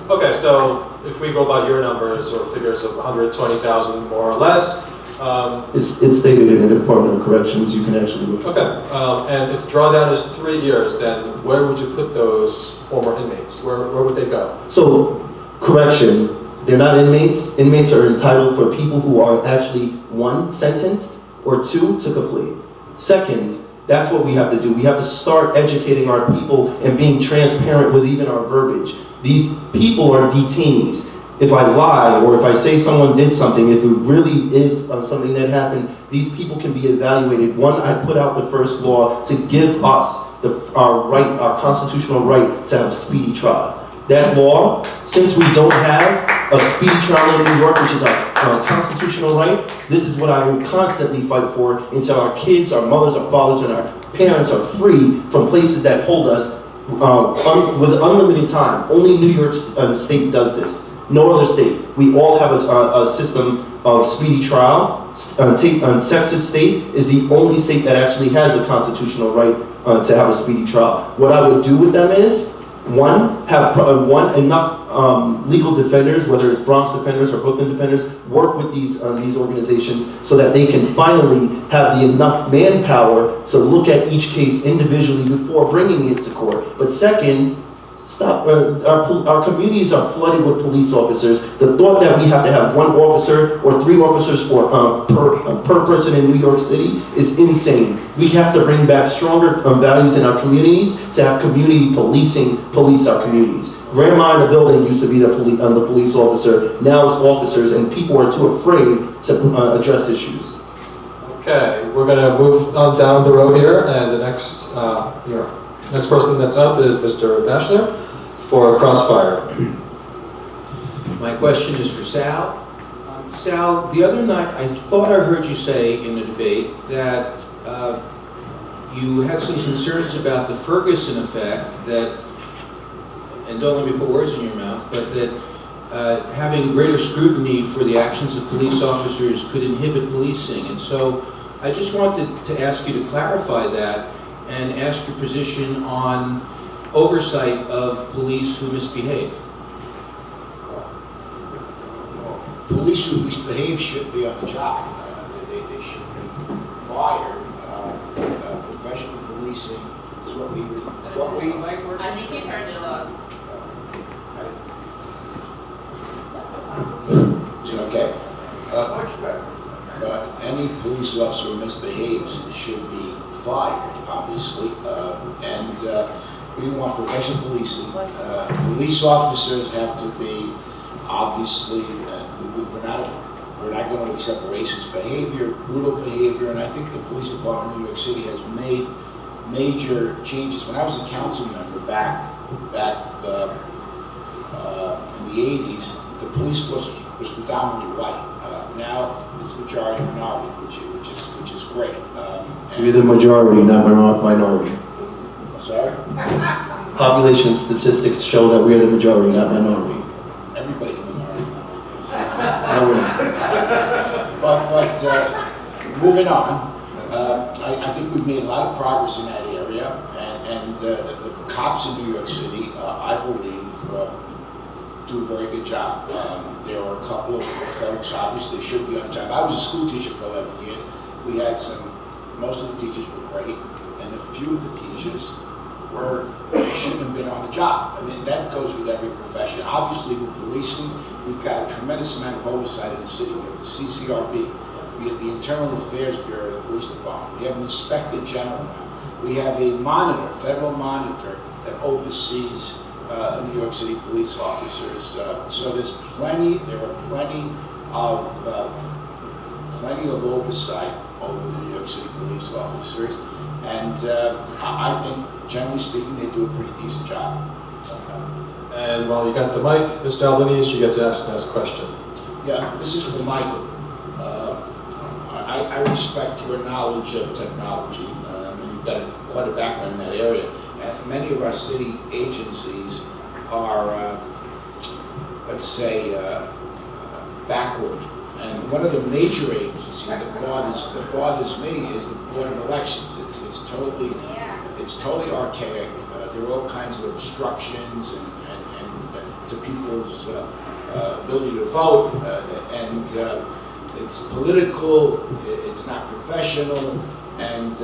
Okay, so if we go by your numbers or figures of 120,000 more or less. It's stated in the Department of Corrections. You can actually look. Okay, and if the drawdown is 3 years, then where would you put those former inmates? Where would they go? So, correction. They're not inmates. Inmates are entitled for people who are actually, 1, sentenced, or 2, took a plea. Second, that's what we have to do. We have to start educating our people and being transparent with even our verbiage. These people are detainees. If I lie, or if I say someone did something, if it really is something that happened, these people can be evaluated. 1, I put out the first law to give us our constitutional right to have a speedy trial. That law, since we don't have a speedy trial in New York, which is our constitutional right, this is what I will constantly fight for until our kids, our mothers, our fathers, and our parents are free from places that hold us with unlimited time. Only New York State does this. No other state. We all have a system of speedy trial. Texas State is the only state that actually has the constitutional right to have a speedy trial. What I would do with them is, 1, have enough legal defenders, whether it's Bronx defenders or Brooklyn defenders, work with these organizations so that they can finally have the enough manpower to look at each case individually before bringing it to court. But second, stop. Our communities are flooded with police officers. The thought that we have to have one officer or 3 officers per person in New York City is insane. We have to bring back stronger values in our communities to have community policing police our communities. Grandma in the building used to be the police officer, now it's officers, and people are too afraid to address issues. Okay, we're gonna move on down the road here, and the next person that's up is Mr. Bashner for Crossfire. My question is for Sal. Sal, the other night, I thought I heard you say in the debate that you had some concerns about the Ferguson effect, that, and don't let me put words in your mouth, but that having greater scrutiny for the actions of police officers could inhibit policing. And so I just wanted to ask you to clarify that and ask your position on oversight of police who misbehave. Police who misbehave should be on the job. They should be fired. Professional policing is what we. I think you turned it off. Is it okay? Any police officer who misbehaves should be fired, obviously, and we want professional policing. Police officers have to be, obviously, we're not going to accept racist behavior, brutal behavior, and I think the police department in New York City has made major changes. When I was a council member back in the 80s, the police force was predominantly white. Now it's majority minority, which is great. We're the majority, not minority. Sorry? Population statistics show that we're the majority, not minority. Everybody's a minority. No, we're not. But moving on, I think we've made a lot of progress in that area, and the cops in New York City, I believe, do a very good job. There are a couple of folks, obviously, should be on the job. I was a school teacher for 11 years. We had most of the teachers were great, and a few of the teachers shouldn't have been on the job. I mean, that goes with every profession. Obviously, with policing, we've got a tremendous amount of oversight in the city. We have the CCRB, we have the Internal Affairs Bureau of the Police Department, we have an Inspector General now. We have a monitor, federal monitor, that oversees New York City police officers. So there are plenty of oversight over the New York City police officers, and I think, generally speaking, they do a pretty decent job. And while you got the mic, Mr. Albanese, you get to ask the next question. Yeah, this is for Michael. I respect your knowledge of technology. You've got quite a background in that area. And many of our city agencies are, let's say, backward. And one of the major agencies that bothers me is the Board of Elections. It's totally archaic. There are all kinds of obstructions and to people's ability to vote, and it's political. It's not professional. And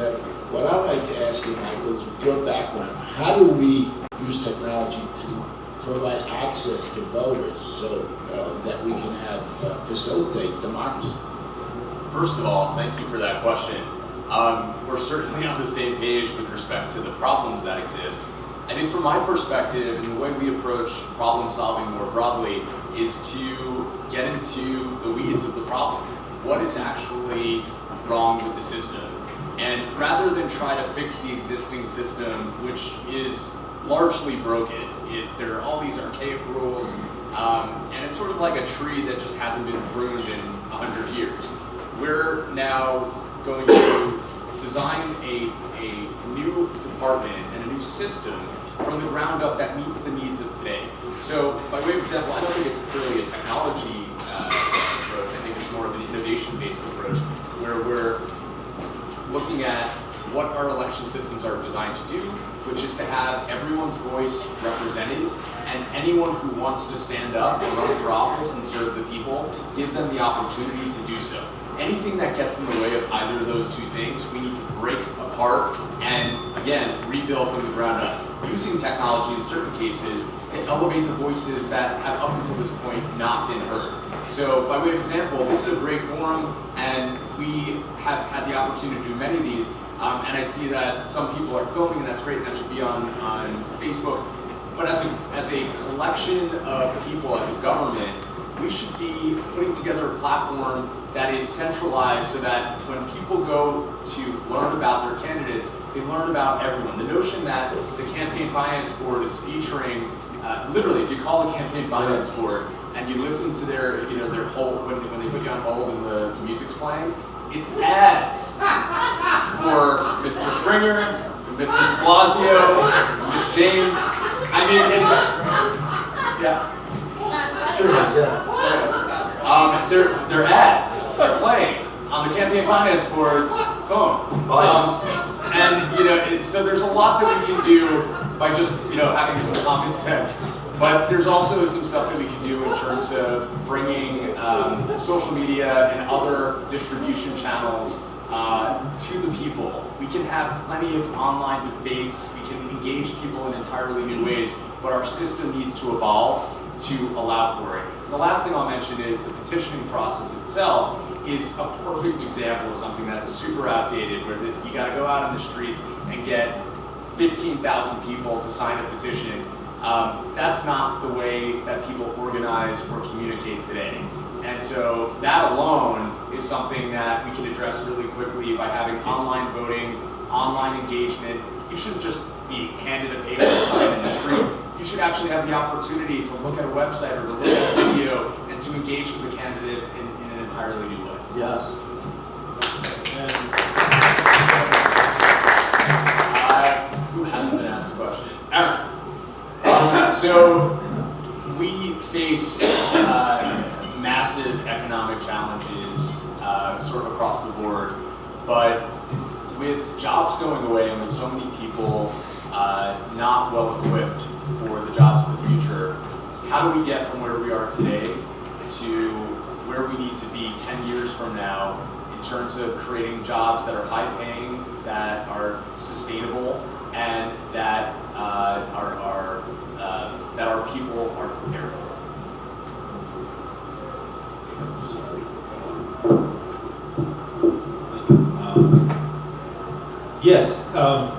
what I'd like to ask you, Michael, is with your background, how do we use technology to provide access to voters so that we can facilitate democracy? First of all, thank you for that question. We're certainly on the same page with respect to the problems that exist. I think from my perspective, and the way we approach problem solving more broadly, is to get into the weeds of the problem. What is actually wrong with the system? And rather than try to fix the existing system, which is largely broken, there are all these archaic rules, and it's sort of like a tree that just hasn't been pruned in 100 years. We're now going to design a new department and a new system from the ground up that meets the needs of today. So, by way of example, I don't think it's purely a technology approach. I think it's more of an innovation-based approach, where we're looking at what our election systems are designed to do, which is to have everyone's voice represented, and anyone who wants to stand up and run for office and serve the people, give them the opportunity to do so. Anything that gets in the way of either of those two things, we need to break apart and, again, rebuild from the ground up. using technology in certain cases to elevate the voices that have up until this point not been heard. So by way of example, this is a great forum, and we have had the opportunity to do many of these, and I see that some people are filming, and that's great, and that should be on Facebook. But as a collection of people, as a government, we should be putting together a platform that is centralized so that when people go to learn about their candidates, they learn about everyone. The notion that the Campaign Finance Board is featuring, literally, if you call the Campaign Finance Board and you listen to their whole, when they put you on hold and the music's playing, it's ads for Mr. Stringer, Mr. de Blasio, Ms. James. I mean, yeah. Sure, yes. Their ads are playing on the Campaign Finance Board's phone. And so there's a lot that we can do by just having some common sense. But there's also some stuff that we can do in terms of bringing social media and other distribution channels to the people. We can have plenty of online debates. We can engage people in entirely new ways, but our system needs to evolve to allow for it. And the last thing I'll mention is the petitioning process itself is a perfect example of something that's super outdated, where you got to go out on the streets and get 15,000 people to sign a petition. That's not the way that people organize or communicate today. And so that alone is something that we can address really quickly by having online voting, online engagement. You shouldn't just be handed a paper to sign in the street. You should actually have the opportunity to look at a website or to look at a video and to engage with the candidate in an entirely new way. Yes. Who hasn't been asked the question? Aaron. So we face massive economic challenges sort of across the board, but with jobs going away and with so many people not well equipped for the jobs of the future, how do we get from where we are today to where we need to be 10 years from now in terms of creating jobs that are high paying, that are sustainable, and that that our people are prepared for? Yes,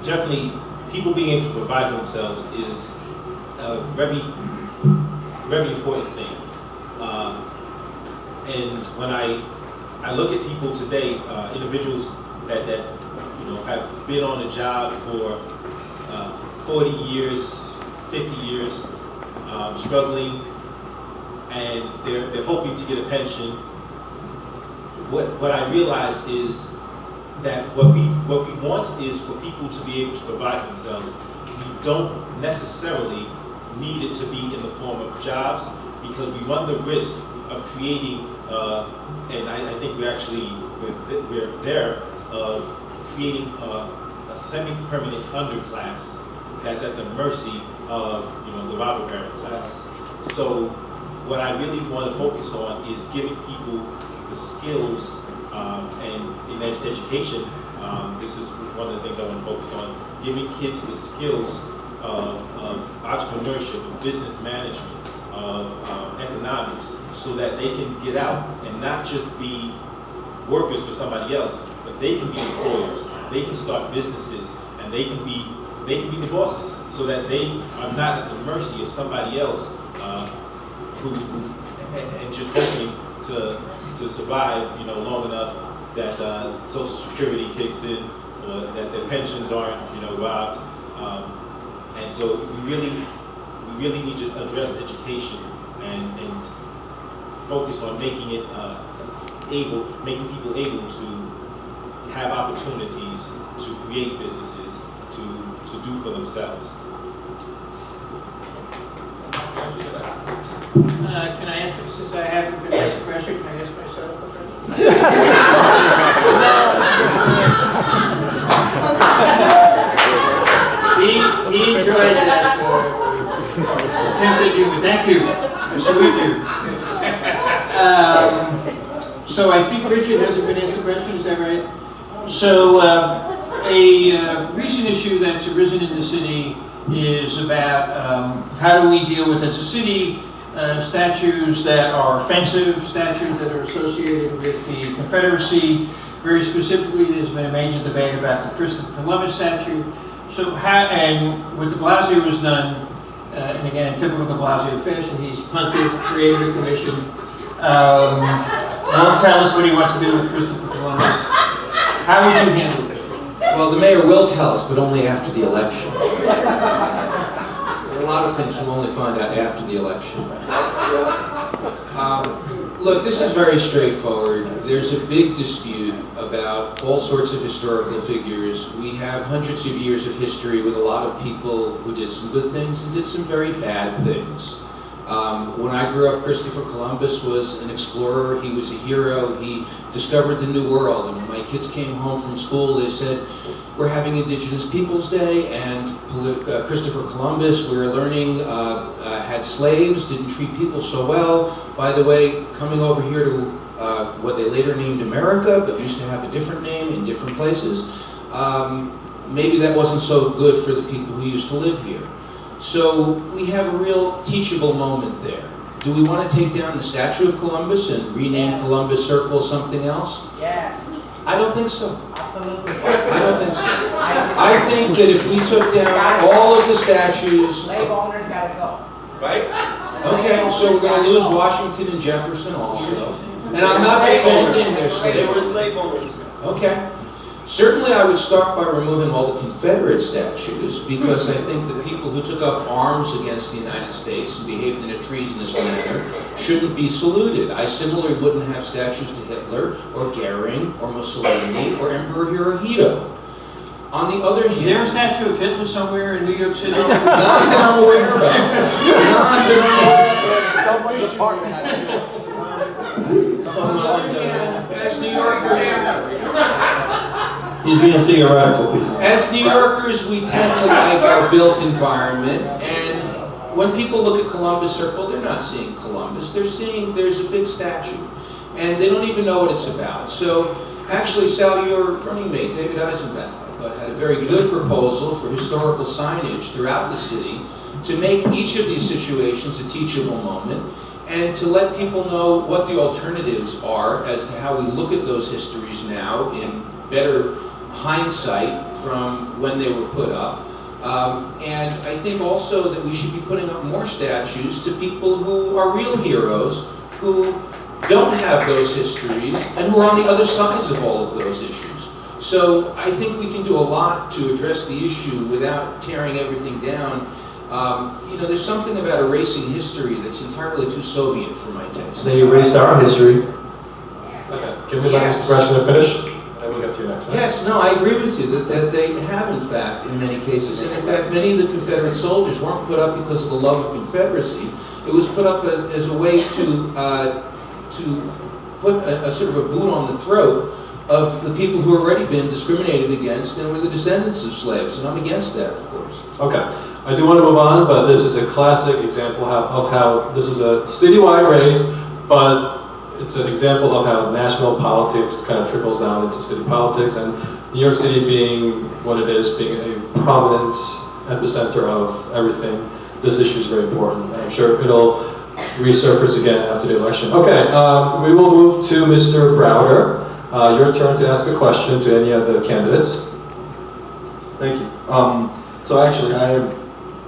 definitely. People being able to provide for themselves is a very, very important thing. And when I look at people today, individuals that have been on a job for 40 years, 50 years, struggling, and they're hoping to get a pension. What I realize is that what we want is for people to be able to provide for themselves. We don't necessarily need it to be in the form of jobs, because we run the risk of creating, and I think we're there, of creating a semi-permanent underclass that's at the mercy of the robber baron class. So what I really want to focus on is giving people the skills, and in education, this is one of the things I want to focus on, giving kids the skills of entrepreneurship, of business management, of economics, so that they can get out and not just be workers for somebody else, but they can be employers, they can start businesses, and they can be the bosses, so that they are not at the mercy of somebody else who just hoping to survive, long enough that Social Security kicks in, or that their pensions aren't, robbed. And so we really need to address education and focus on making people able to have opportunities to create businesses, to do for themselves. Can I ask, since I haven't been asked a question, can I ask myself a question? He enjoyed that attempt at you, but thank you. I salute you. So I think Richard hasn't been asked a question, is that right? So a recent issue that's arisen in the city is about how do we deal with, as a city, statues that are offensive, statues that are associated with the Confederacy. Very specifically, there's been a major debate about the Christopher Columbus statue. So how, and what de Blasio has done, and again, in typical de Blasio fashion, he's punted, created a commission, won't tell us what he wants to do with Christopher Columbus. How would you handle this? Well, the mayor will tell us, but only after the election. There are a lot of things we'll only find out after the election. Look, this is very straightforward. There's a big dispute about all sorts of historical figures. We have hundreds of years of history with a lot of people who did some good things and did some very bad things. When I grew up, Christopher Columbus was an explorer. He was a hero. He discovered the New World. And when my kids came home from school, they said, we're having Indigenous Peoples Day, and Christopher Columbus, we were learning, had slaves, didn't treat people so well. By the way, coming over here to what they later named America, but used to have a different name in different places, maybe that wasn't so good for the people who used to live here. So we have a real teachable moment there. Do we want to take down the statue of Columbus and rename Columbus Circle something else? Yes. I don't think so. Absolutely. I don't think so. I think that if we took down all of the statues... Slave owners gotta go. Right? Okay, so we're going to lose Washington and Jefferson also. And I'm not defending their slaves. They were slave owners. Okay. Certainly I would start by removing all the Confederate statues, because I think the people who took up arms against the United States and behaved in a treasonous manner shouldn't be saluted. I similarly wouldn't have statues to Hitler or Goering or Mussolini or Emperor Hirohito. On the other hand... Is there a statue of Hitler somewhere in New York City? Not that I'm aware of. Not that I'm aware of. Someone's apartment, I think. So on the other hand, as New Yorkers... He's being theoretical. As New Yorkers, we tend to like our built environment, and when people look at Columbus Circle, they're not seeing Columbus, they're seeing there's a big statue, and they don't even know what it's about. So, actually, Sal, your running mate, David Eisenbach, I thought had a very good proposal for historical signage throughout the city to make each of these situations a teachable moment, and to let people know what the alternatives are as to how we look at those histories now in better hindsight from when they were put up. And I think also that we should be putting up more statues to people who are real heroes, who don't have those histories, and who are on the other sides of all of those issues. So I think we can do a lot to address the issue without tearing everything down. You know, there's something about erasing history that's entirely too Soviet for my taste. They erased our history. Okay, can we let Mr. Brashner finish? And we'll get to you next. Yes, no, I agree with you that they have, in fact, in many cases. And in fact, many of the Confederate soldiers weren't put up because of the love of Confederacy. It was put up as a way to put a sort of a boot on the throat of the people who had already been discriminated against and were the descendants of slaves. And I'm against that, of course. Okay, I do want to move on, but this is a classic example of how this is a citywide race, but it's an example of how national politics kind of trickles down into city politics, and New York City being what it is, being a prominent epicenter of everything, this issue is very important. I'm sure it'll resurface again after the election. Okay, we will move to Mr. Browder. Your turn to ask a question to any of the candidates. Thank you. So actually, I am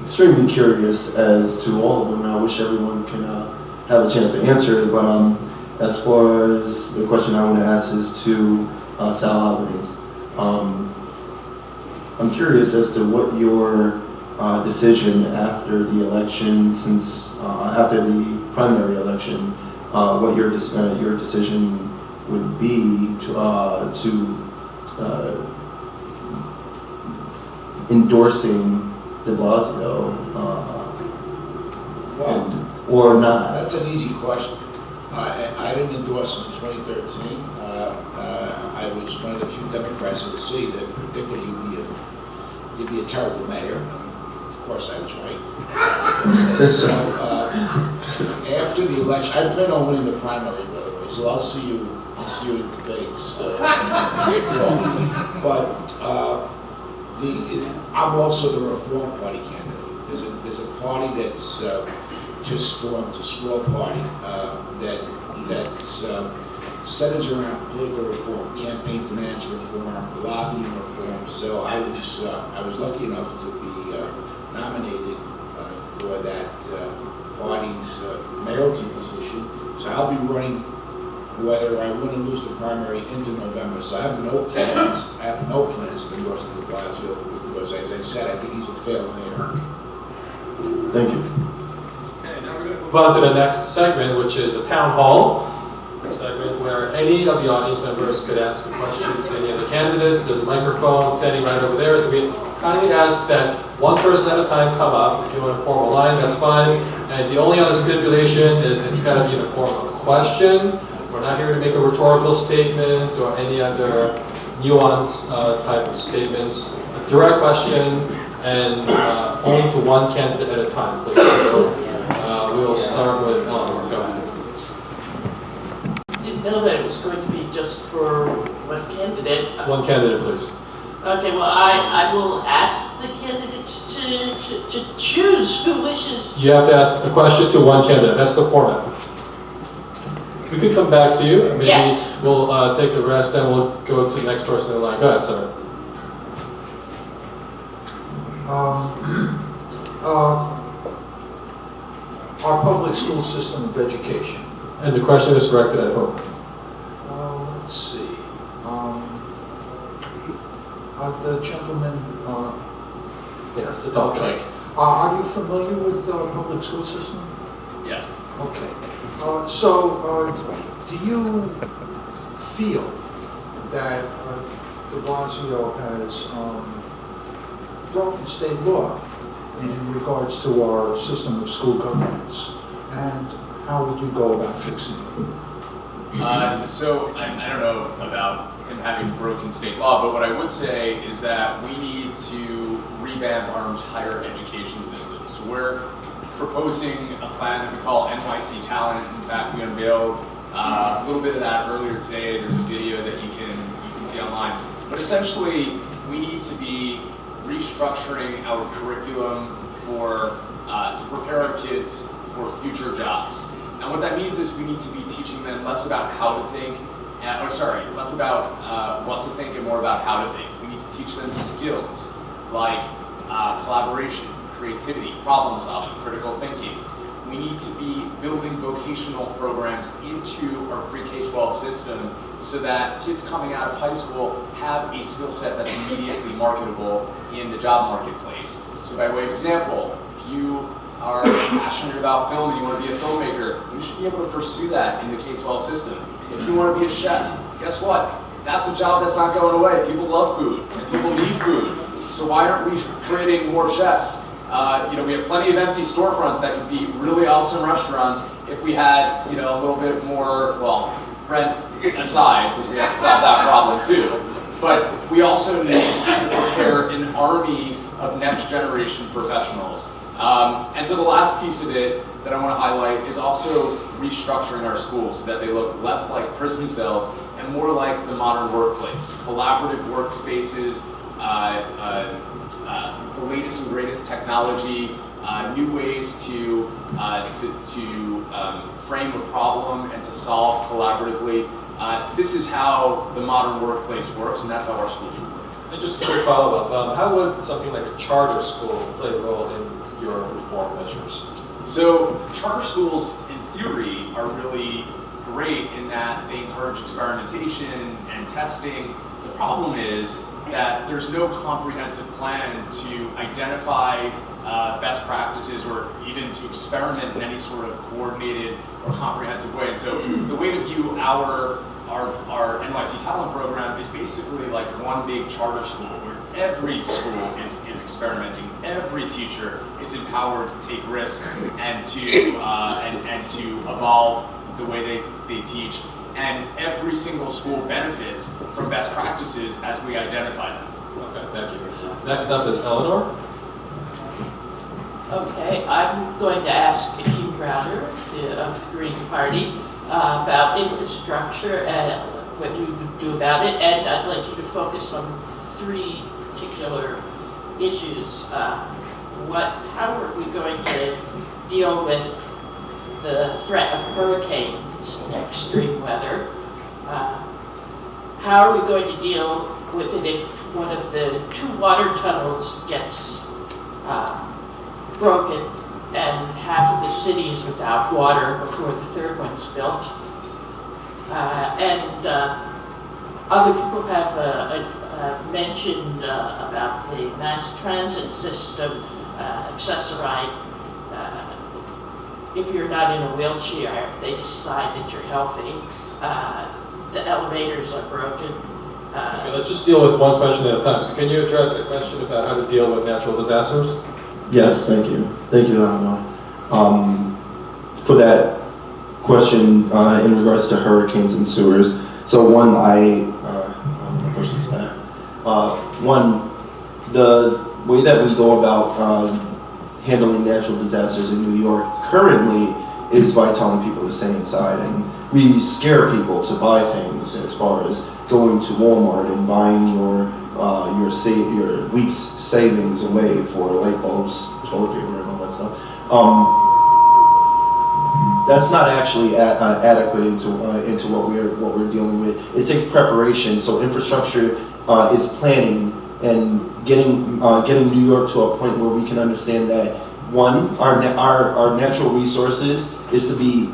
extremely curious as to all of them, and I wish everyone can have a chance to answer it, but as far as the question I want to ask is to Sal Albanese. I'm curious as to what your decision after the election, since after the primary election, what your decision would be to endorsing de Blasio or not. That's an easy question. I didn't endorse him in 2013. I was one of the few Democrats in the city that predicted he'd be a terrible mayor. Of course, I was right. So after the election, I plan on winning the primary, by the way. So I'll see you in the debates. But I'm also the Reform Party candidate. There's a party that's just formed, it's a small party that's centers around political reform, campaign finance reform, lobbying reform. So I was lucky enough to be nominated for that party's mayoralty position. So I'll be running whether I win or lose the primary into November. So I have no plans. I have no plans of endorsing de Blasio because, as I said, I think he's a failed mayor. Thank you. Okay, now we're going to move on to the next segment, which is the town hall segment, where any of the audience members could ask a question to any of the candidates. There's a microphone standing right over there, so we kindly ask that one person at a time come up. If you want to form a line, that's fine. And the only other stipulation is it's got to be in the form of a question. We're not here to make a rhetorical statement or any other nuance type of statements. A direct question, and only to one candidate at a time, please. So, we'll start with Eleanor. Go ahead. Didn't know that it was going to be just for one candidate. One candidate, please. Okay, well, I will ask the candidates to choose who wishes. You have to ask a question to one candidate. That's the format. We could come back to you. Maybe Yes. we'll take the rest, and we'll go to the next person in line. Go ahead, sir. Our public school system of education. And the question is directed at whom? Let's see. The gentleman, there's the dog. Okay. Are you familiar with the public school system? Yes. Okay. Do you feel that de Blasio has broken state law in regards to our system of school governance? And how would you go about fixing it? So I don't know about him having broken state law, but what I would say is that we need to revamp our entire education system. So we're proposing a plan that we call NYC Talent. In fact, we unveiled a little bit of that earlier today. There's a video that you can see online. But essentially, we need to be restructuring our curriculum for to prepare our kids for future jobs. And what that means is we need to be teaching them less about how to think, less about what to think and more about how to think. We need to teach them skills like collaboration, creativity, problem solving, critical thinking. We need to be building vocational programs into our pre-K-12 system so that kids coming out of high school have a skill set that's immediately marketable in the job marketplace. So by way of example, if you are passionate about film and you want to be a filmmaker, you should be able to pursue that in the K-12 system. If you want to be a chef, guess what? That's a job that's not going away. People love food and people need food. So why aren't we creating more chefs? We have plenty of empty storefronts that could be really awesome restaurants if we had, a little bit more, rent aside, because we have to solve that problem too. But we also need to prepare an army of next generation professionals. And so the last piece of it that I want to highlight is also restructuring our schools so that they look less like prison cells and more like the modern workplace. Collaborative workspaces, the latest and greatest technology, new ways to frame a problem and to solve collaboratively. This is how the modern workplace works, and that's how our schools should work. And just a quick follow-up. How would something like a charter school play a role in your reform measures? So charter schools, in theory, are really great in that they encourage experimentation and testing. The problem is that there's no comprehensive plan to identify best practices or even to experiment in any sort of coordinated or comprehensive way. And so the way to view our NYC Talent program is basically like one big charter school where every school is experimenting. Every teacher is empowered to take risks and to evolve the way they teach. And every single school benefits from best practices as we identify them. Okay, thank you. Next up is Eleanor. Okay, I'm going to ask Kim Browder of the Green Party about infrastructure and what you would do about it. And I'd like you to focus on three particular issues. How are we going to deal with the threat of hurricanes and extreme weather? How are we going to deal with it if one of the 2 water tunnels gets broken and half of the city is without water before the 3rd one's built? Other people have mentioned about the mass transit system, accessoride. If you're not in a wheelchair, they decide that you're healthy. The elevators are broken. Okay, let's just deal with one question at a time. So can you address the question about how to deal with natural disasters? Yes, thank you. Thank you, Eleanor. For that question in regards to hurricanes and sewers, so one, I'm gonna push this back. One, the way that we go about handling natural disasters in New York currently is by telling people to stay inside, and we scare people to buy things as far as going to Walmart and buying your week's savings away for light bulbs, toilet paper, and all that stuff. That's not actually adequate into what we're dealing with. It takes preparation. So infrastructure is planning and getting New York to a point where we can understand that one, our natural resources is to be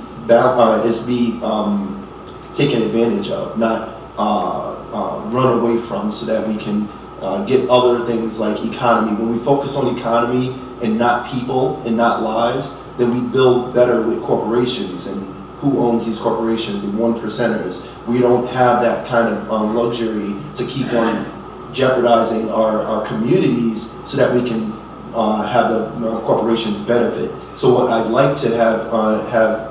taken advantage of, not run away from, so that we can get other things like economy. When we focus on economy and not people and not lives, then we build better with corporations. And who owns these corporations? The 1%ers. We don't have that kind of luxury to keep on jeopardizing our communities so that we can have the corporations benefit. So what I'd like to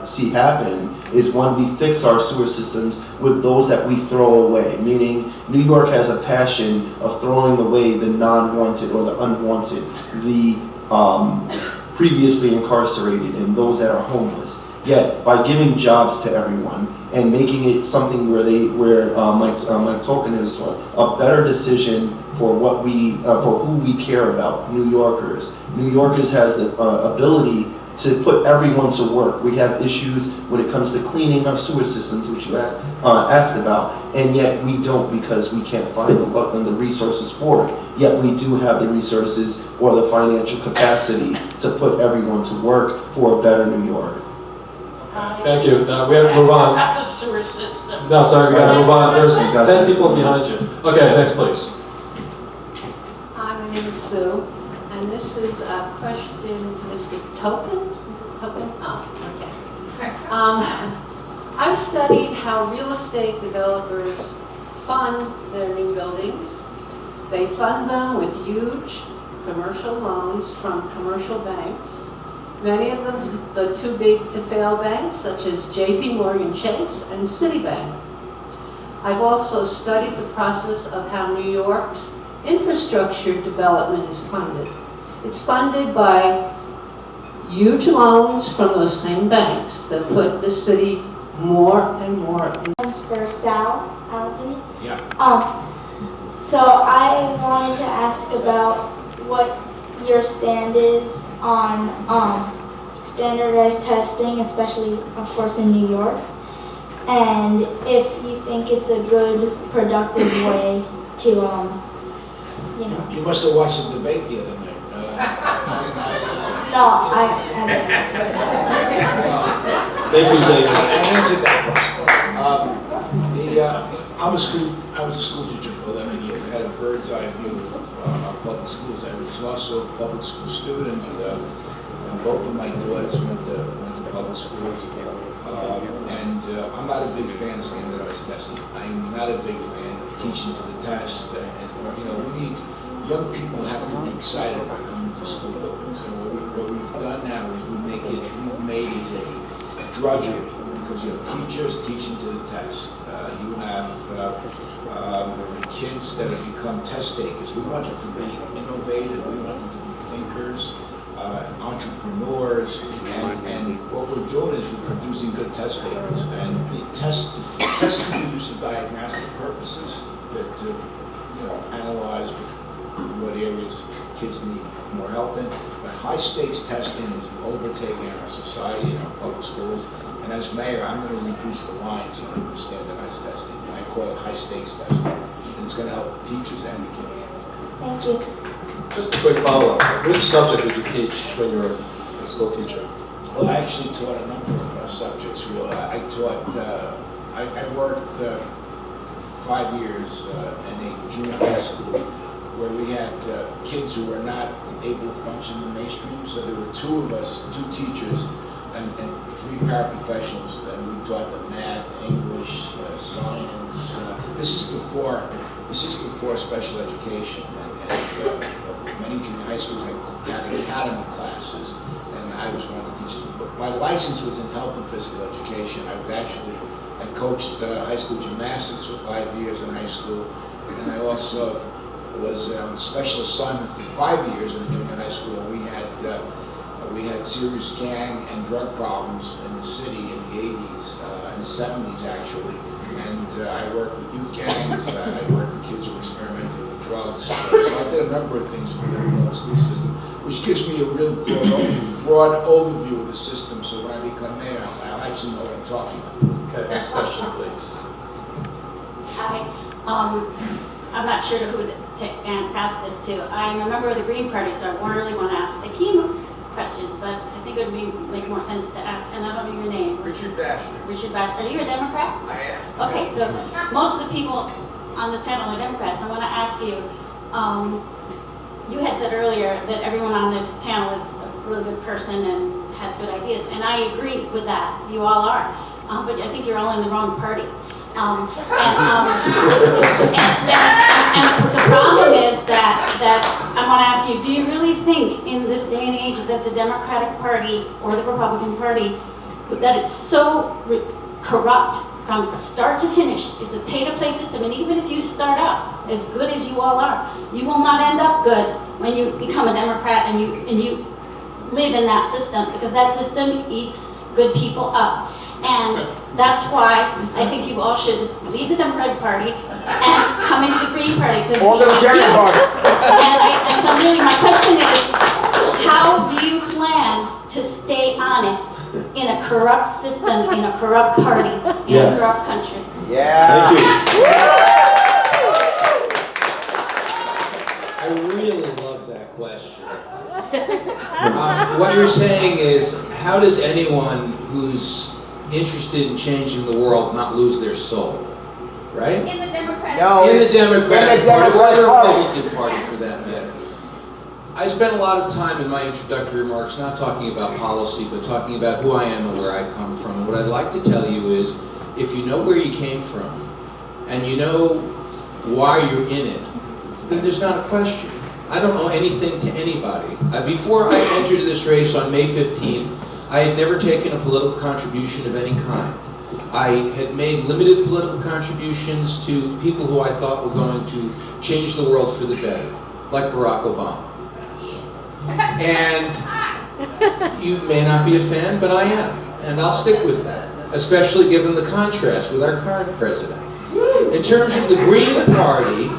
see happen is when we fix our sewer systems with those that we throw away, meaning New York has a passion of throwing away the non-wanted or the unwanted, the previously incarcerated and those that are homeless. Yet by giving jobs to everyone and making it something where Mike Tolkien is a better decision for for who we care about, New Yorkers. New Yorkers has the ability to put everyone to work. We have issues when it comes to cleaning our sewer systems, which you asked about, and yet we don't, because we can't find the luck and the resources for it. Yet we do have the resources or the financial capacity to put everyone to work for a better New York. Thank you. Now we have to move on. Not the sewer system. No, sorry, we gotta move on. There's 10 people behind you. Okay, next please. Hi, my name is Sue, and this is a question to Mr. Topin. Topin? Oh, okay. I've studied how real estate developers fund their new buildings. They fund them with huge commercial loans from commercial banks. Many of them, the too big to fail banks, such as JP Morgan Chase and Citibank. I've also studied the process of how New York's infrastructure development is funded. It's funded by huge loans from those same banks that put the city more and more in. For Sal Alton. Yeah. So I wanted to ask about what your stand is on standardized testing, especially, of course, in New York, and if you think it's a good, productive way to, You must have watched the debate the other night. No, I Thank you, David. I answered that question. I was a school teacher for 11 years. I had a bird's eye view of our public schools. I was also a public school student, and both of my daughters went to public schools. I'm not a big fan of standardized testing. I'm not a big fan of teaching to the test. Young people have to be excited about coming to school buildings. And what we've done now is we've made it a drudgery, because you have teachers teaching to the test. You have kids that have become test takers. We want them to be innovative. We want them to be thinkers, entrepreneurs, and what we're doing is we're producing good test takers. And the test can be used for diagnostic purposes to analyze what areas kids need more help in. But high stakes testing is overtaking our society and our public schools. And as mayor, I'm going to reduce reliance on the standardized testing. I call it high stakes testing. And it's going to help the teachers and the kids. Thank you. Just a quick follow-up. Which subject did you teach when you were a school teacher? Well, I actually taught a number of subjects. Really, I taught. I worked for 5 years in a junior high school where we had kids who were not able to function in the mainstream. So there were 2 of us, 2 teachers, and 3 paraprofessionals, and we taught them math, English, science. This is before special education, and many junior high schools had academy classes, and I was one of the teachers. But my license was in health and physical education. I coached high school gymnastics for 5 years in high school, and I also was on special assignment for 5 years in a junior high school. And we had serious gang and drug problems in the city in the 80s, in the 70s actually. And I worked with youth gangs, I worked with kids who were experimenting with drugs. So I did a number of things within the public school system, which gives me a real broad overview of the system. So when I become mayor, I'll actually know what I'm talking about. Okay, next question, please. Hi. I'm not sure who to ask this to. I'm a member of the Green Party, so I won't really want to ask the key questions, but I think it would make more sense to ask, and I don't know your name. Richard Bashner. Richard Bashner. Are you a Democrat? I am. Okay, so most of the people on this panel are Democrats. I want to ask you, you had said earlier that everyone on this panel is a really good person and has good ideas, and I agree with that. You all are. But I think you're all in the wrong party. And the problem is that I want to ask you, do you really think in this day and age that the Democratic Party or the Republican Party, that it's so corrupt from start to finish? It's a pay-to-play system, and even if you start out as good as you all are, you will not end up good when you become a Democrat and you live in that system, because that system eats good people up. And that's why I think you all should leave the Democratic Party and come into the Green Party. Or the Libertarian Party. And so really my question is, how do you plan to stay honest in a corrupt system, in a corrupt party, in a corrupt country? Yeah. Thank you. I really love that question. What you're saying is, how does anyone who's interested in changing the world not lose their soul, right? In the Democratic In the Democratic Party, or the Republican Party for that matter. I spent a lot of time in my introductory remarks not talking about policy, but talking about who I am and where I come from. And what I'd like to tell you is, if you know where you came from, and you know why you're in it, then there's not a question. I don't owe anything to anybody. Before I entered this race on May 15th, I had never taken a political contribution of any kind. I had made limited political contributions to people who I thought were going to change the world for the better, like Barack Obama. And you may not be a fan, but I am, and I'll stick with that, especially given the contrast with our current president. In terms of the Green Party,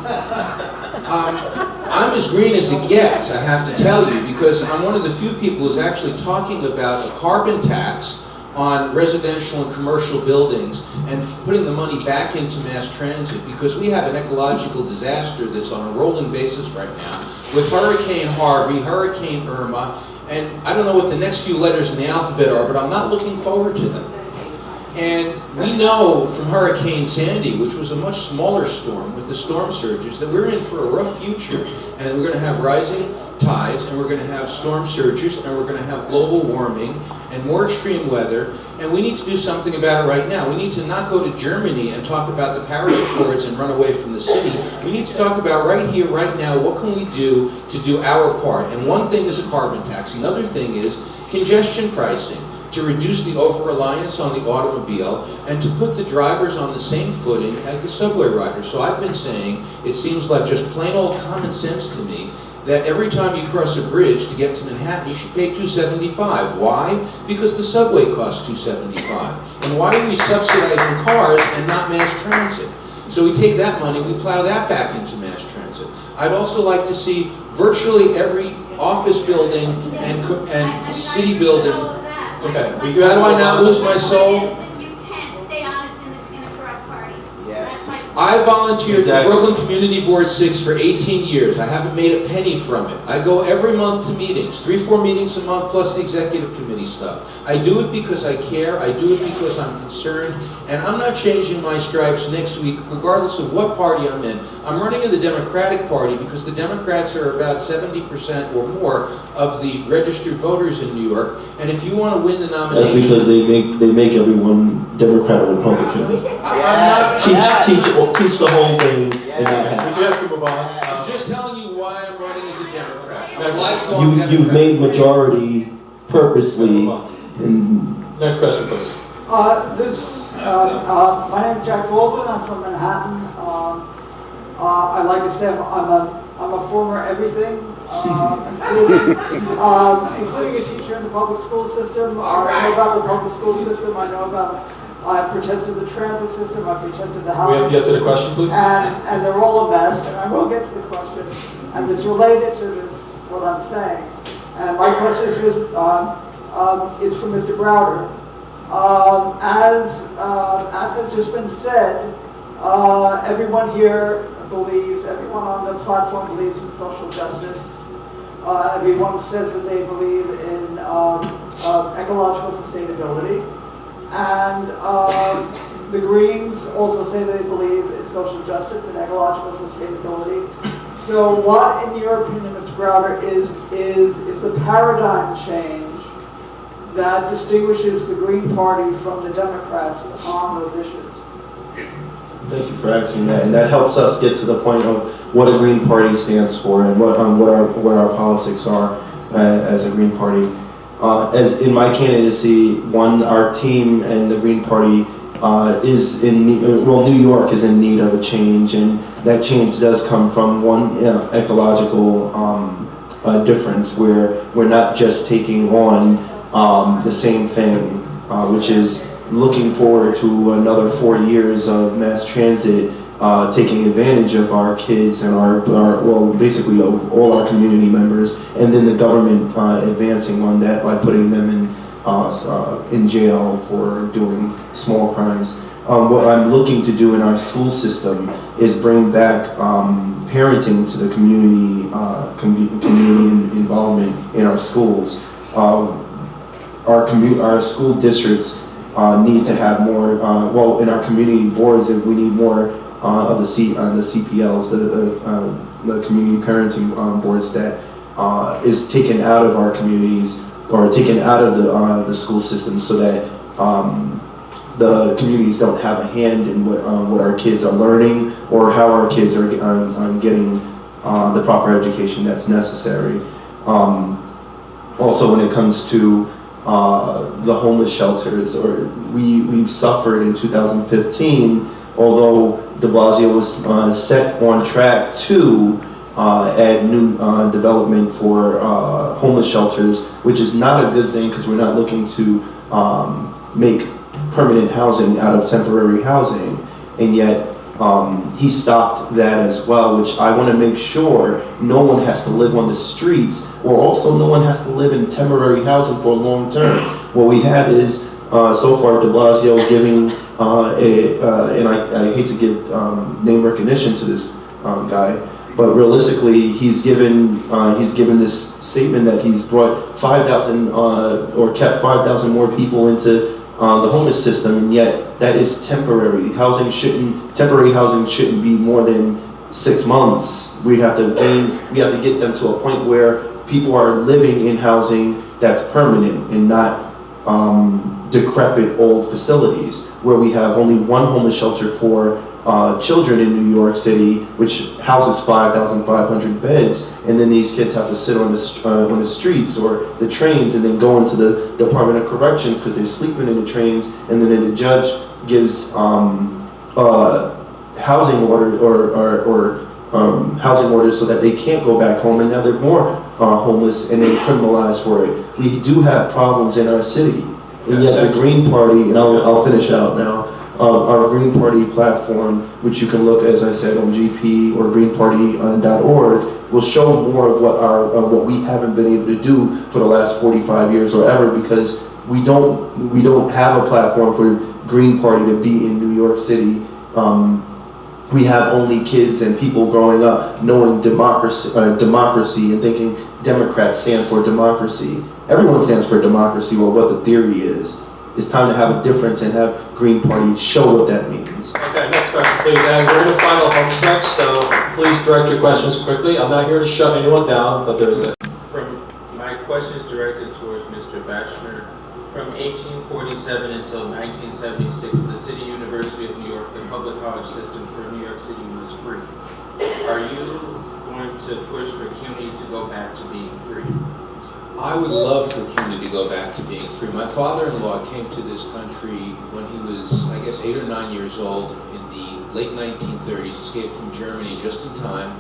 I'm as green as it gets, I have to tell you, because I'm one of the few people who's actually talking about a carbon tax on residential and commercial buildings and putting the money back into mass transit, because we have an ecological disaster that's on a rolling basis right now with Hurricane Harvey, Hurricane Irma, and I don't know what the next few letters in the alphabet are, but I'm not looking forward to them. And we know from Hurricane Sandy, which was a much smaller storm with the storm surges, that we're in for a rough future. And we're going to have rising tides, and we're going to have storm surges, and we're going to have global warming and more extreme weather. And we need to do something about it right now. We need to not go to Germany and talk about the Paris Accords and run away from the city. We need to talk about right here, right now, what can we do to do our part? And one thing is a carbon tax. Another thing is congestion pricing, to reduce the over-reliance on the automobile and to put the drivers on the same footing as the subway riders. So I've been saying, it seems like just plain old common sense to me, that every time you cross a bridge to get to Manhattan, you should pay $2.75. Why? Because the subway costs $2.75. And why are we subsidizing cars and not mass transit? So we take that money, we plow that back into mass transit. I'd also like to see virtually every office building and city building. Okay, we do How have. do I not lose my soul? You can't stay honest in a corrupt party. That's my point. I volunteered Exactly. for Brooklyn Community Board 6 for 18 years. I haven't made a penny from it. I go every month to meetings, 3-4 meetings a month plus the executive committee stuff. I do it because I care. I do it because I'm concerned. And I'm not changing my stripes next week, regardless of what party I'm in. I'm running in the Democratic Party because the Democrats are about 70% or more of the registered voters in New York. And if you want to win the That's nomination, because they make everyone Democrat or Republican. I'm not. Teach the whole thing and not We half. do have to move on. I'm just telling you why I'm running as a Democrat. I'm a lifelong Democrat. You've made majority purposely, and Next question, please. My name is Jack Goldman. I'm from Manhattan. I like to say I'm a former everything, including a teacher in the public school system. I know about the public school system. I protested the transit system. I protested the We housing. have to get to the question, please. And they're all a mess. And I will get to the question. And it's related to what I'm saying. And my question is for Mr. Browder. As has just been said, everyone here believes, everyone on the platform believes in social justice. Everyone says that they believe in ecological sustainability. And the Greens also say they believe in social justice and ecological sustainability. So what, in your opinion, Mr. Browder, is the paradigm change that distinguishes the Green Party from the Democrats on those issues? thank you for asking that. And that helps us get to the point of what a Green Party stands for and what our politics are as a Green Party. As in my candidacy, our team and the Green Party is in need, New York is in need of a change, and that change does come from one ecological difference where we're not just taking on the same thing, which is looking forward to another 4 years of mass transit, taking advantage of our kids and basically of all our community members, and then the government advancing on that by putting them in jail for doing small crimes. What I'm looking to do in our school system is bring back parenting to the community involvement in our schools. Our school districts need to have more. In our community boards, we need more of the CPLs, the community parenting boards that is taken out of our communities or taken out of the school system, so that the communities don't have a hand in what our kids are learning or how our kids are getting the proper education that's necessary. Also, when it comes to the homeless shelters, we've suffered in 2015, although de Blasio was set on track to add new development for homeless shelters, which is not a good thing because we're not looking to make permanent housing out of temporary housing, and yet he stopped that as well, which I want to make sure no one has to live on the streets, or also no one has to live in temporary housing for long term. What we had is so far de Blasio giving and I hate to give name recognition to this guy, but realistically he's given this statement that he's brought 5,000 or kept 5,000 more people into the homeless system, and yet that is temporary. Temporary housing shouldn't be more than 6 months. We have to get them to a point where people are living in housing that's permanent and not decrepit old facilities, where we have only one homeless shelter for children in New York City, which houses 5,500 beds, and then these kids have to sit on the streets or the trains, and then go into the Department of Corrections because they're sleeping in the trains, and then the judge gives housing order or housing orders so that they can't go back home, and now they're more homeless and then criminalized for it. We do have problems in our city, and yet the Green Party, and I'll finish out now. Our Green Party platform, which you can look, as I said, on GP or greenparty.org, will show more of what we haven't been able to do for the last 45 years or ever, because we don't have a platform for Green Party to be in New York City. We have only kids and people growing up knowing democracy and thinking Democrats stand for democracy. Everyone stands for democracy, or what the theory is. It's time to have a difference and have Green Party show what that means. Okay, next question, please. And we're in the final home stretch, so please direct your questions quickly. I'm not here to shut anyone down, but there's a... My question is directed towards Mr. Bachelor. From 1847 until 1976, the City University of New York, the public college system for New York City, was free. Are you going to push for CUNY to go back to being free? I would love for CUNY to go back to being free. My father-in-law came to this country when he was, I guess, 8 or 9 years old in the late 1930s, escaped from Germany just in time,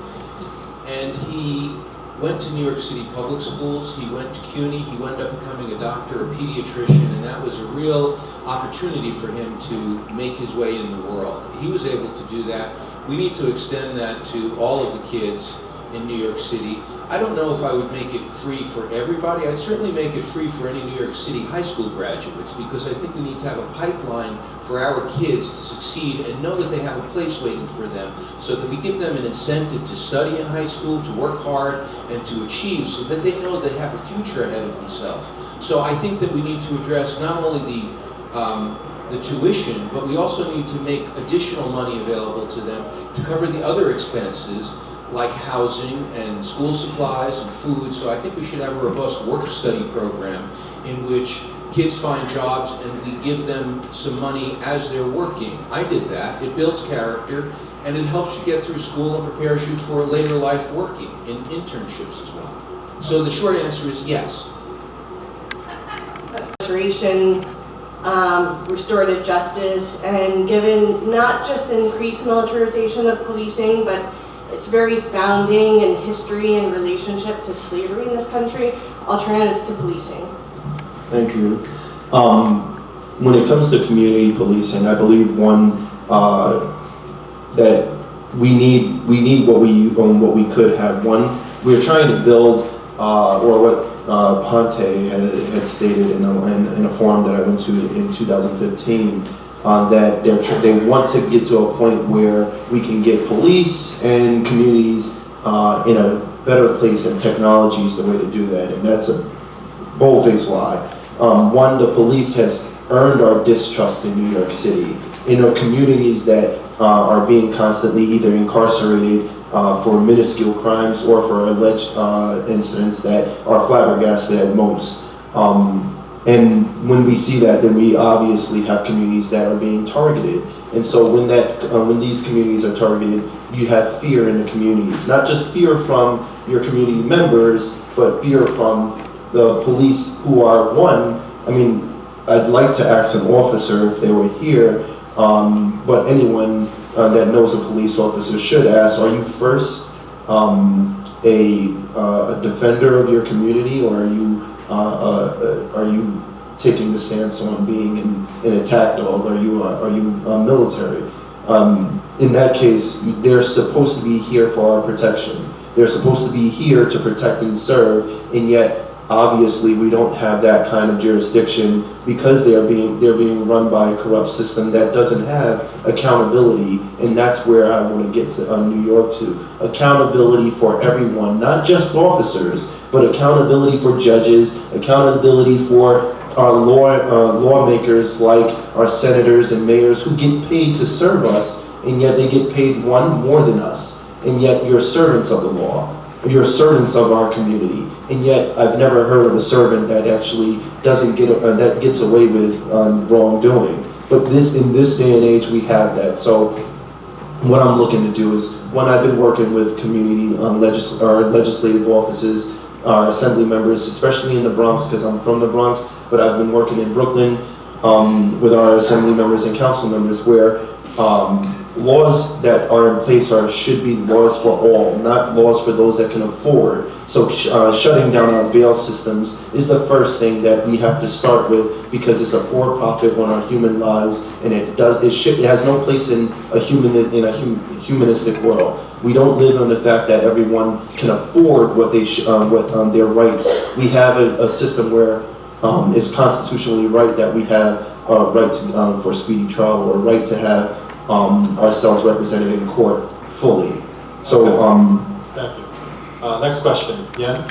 and he went to New York City public schools, he went to CUNY, he wound up becoming a doctor, a pediatrician, and that was a real opportunity for him to make his way in the world. He was able to do that. We need to extend that to all of the kids in New York City. I don't know if I would make it free for everybody. I'd certainly make it free for any New York City high school graduates, because I think we need to have a pipeline for our kids to succeed and know that they have a place waiting for them, so that we give them an incentive to study in high school, to work hard, and to achieve, so that they know they have a future ahead of themselves. So I think that we need to address not only the tuition, but we also need to make additional money available to them to cover the other expenses, like housing and school supplies and food. So I think we should have a robust work-study program in which kids find jobs and we give them some money as they're working. I did that. It builds character and it helps you get through school and prepares you for later life working in internships as well. So the short answer is yes. Restorative justice, and given not just the increased militarization of policing, but its very founding and history and relationship to slavery in this country, alternatives to policing. Thank you. When it comes to community policing, I believe that we need what we could have. One, we're trying to build, or what Ponte had stated in a forum that I went to in 2015, that they want to get to a point where we can get police and communities in a better place, and technology is the way to do that, and that's a bold-faced lie. One, the police has earned our distrust in New York City, in our communities that are being constantly either incarcerated for minuscule crimes or for alleged incidents that are flabbergasted at most. And when we see that, then we obviously have communities that are being targeted. And so when these communities are targeted, you have fear in the communities. Not just fear from your community members, but fear from the police who are I'd like to ask an officer if they were here, but anyone that knows a police officer should ask, are you first a defender of your community, or are you taking the stance on being an attack dog? Are you military? In that case, they're supposed to be here for our protection. They're supposed to be here to protect and serve, and yet obviously we don't have that kind of jurisdiction, because they're being run by a corrupt system that doesn't have accountability. And that's where I want to get to New York to. Accountability for everyone, not just officers, but accountability for judges, accountability for our lawmakers, like our senators and mayors, who get paid to serve us, and yet they get paid one more than us. And yet you're servants of the law. You're servants of our community. And yet I've never heard of a servant that actually that gets away with wrongdoing. But in this day and age, we have that. So what I'm looking to do is, when I've been working with community legislative offices, our assembly members, especially in the Bronx, because I'm from the Bronx, but I've been working in Brooklyn with our assembly members and council members, where laws that are in place should be laws for all, not laws for those that can afford. So shutting down our bail systems is the first thing that we have to start with, because it's a for-profit on our human lives, and it has no place in a humanistic world. We don't live on the fact that everyone can afford what their rights. We have a system where it's constitutionally right that we have a right to, for speedy trial, or a right to have ourselves represented in court fully. So, Thank you. Next question. Yeah?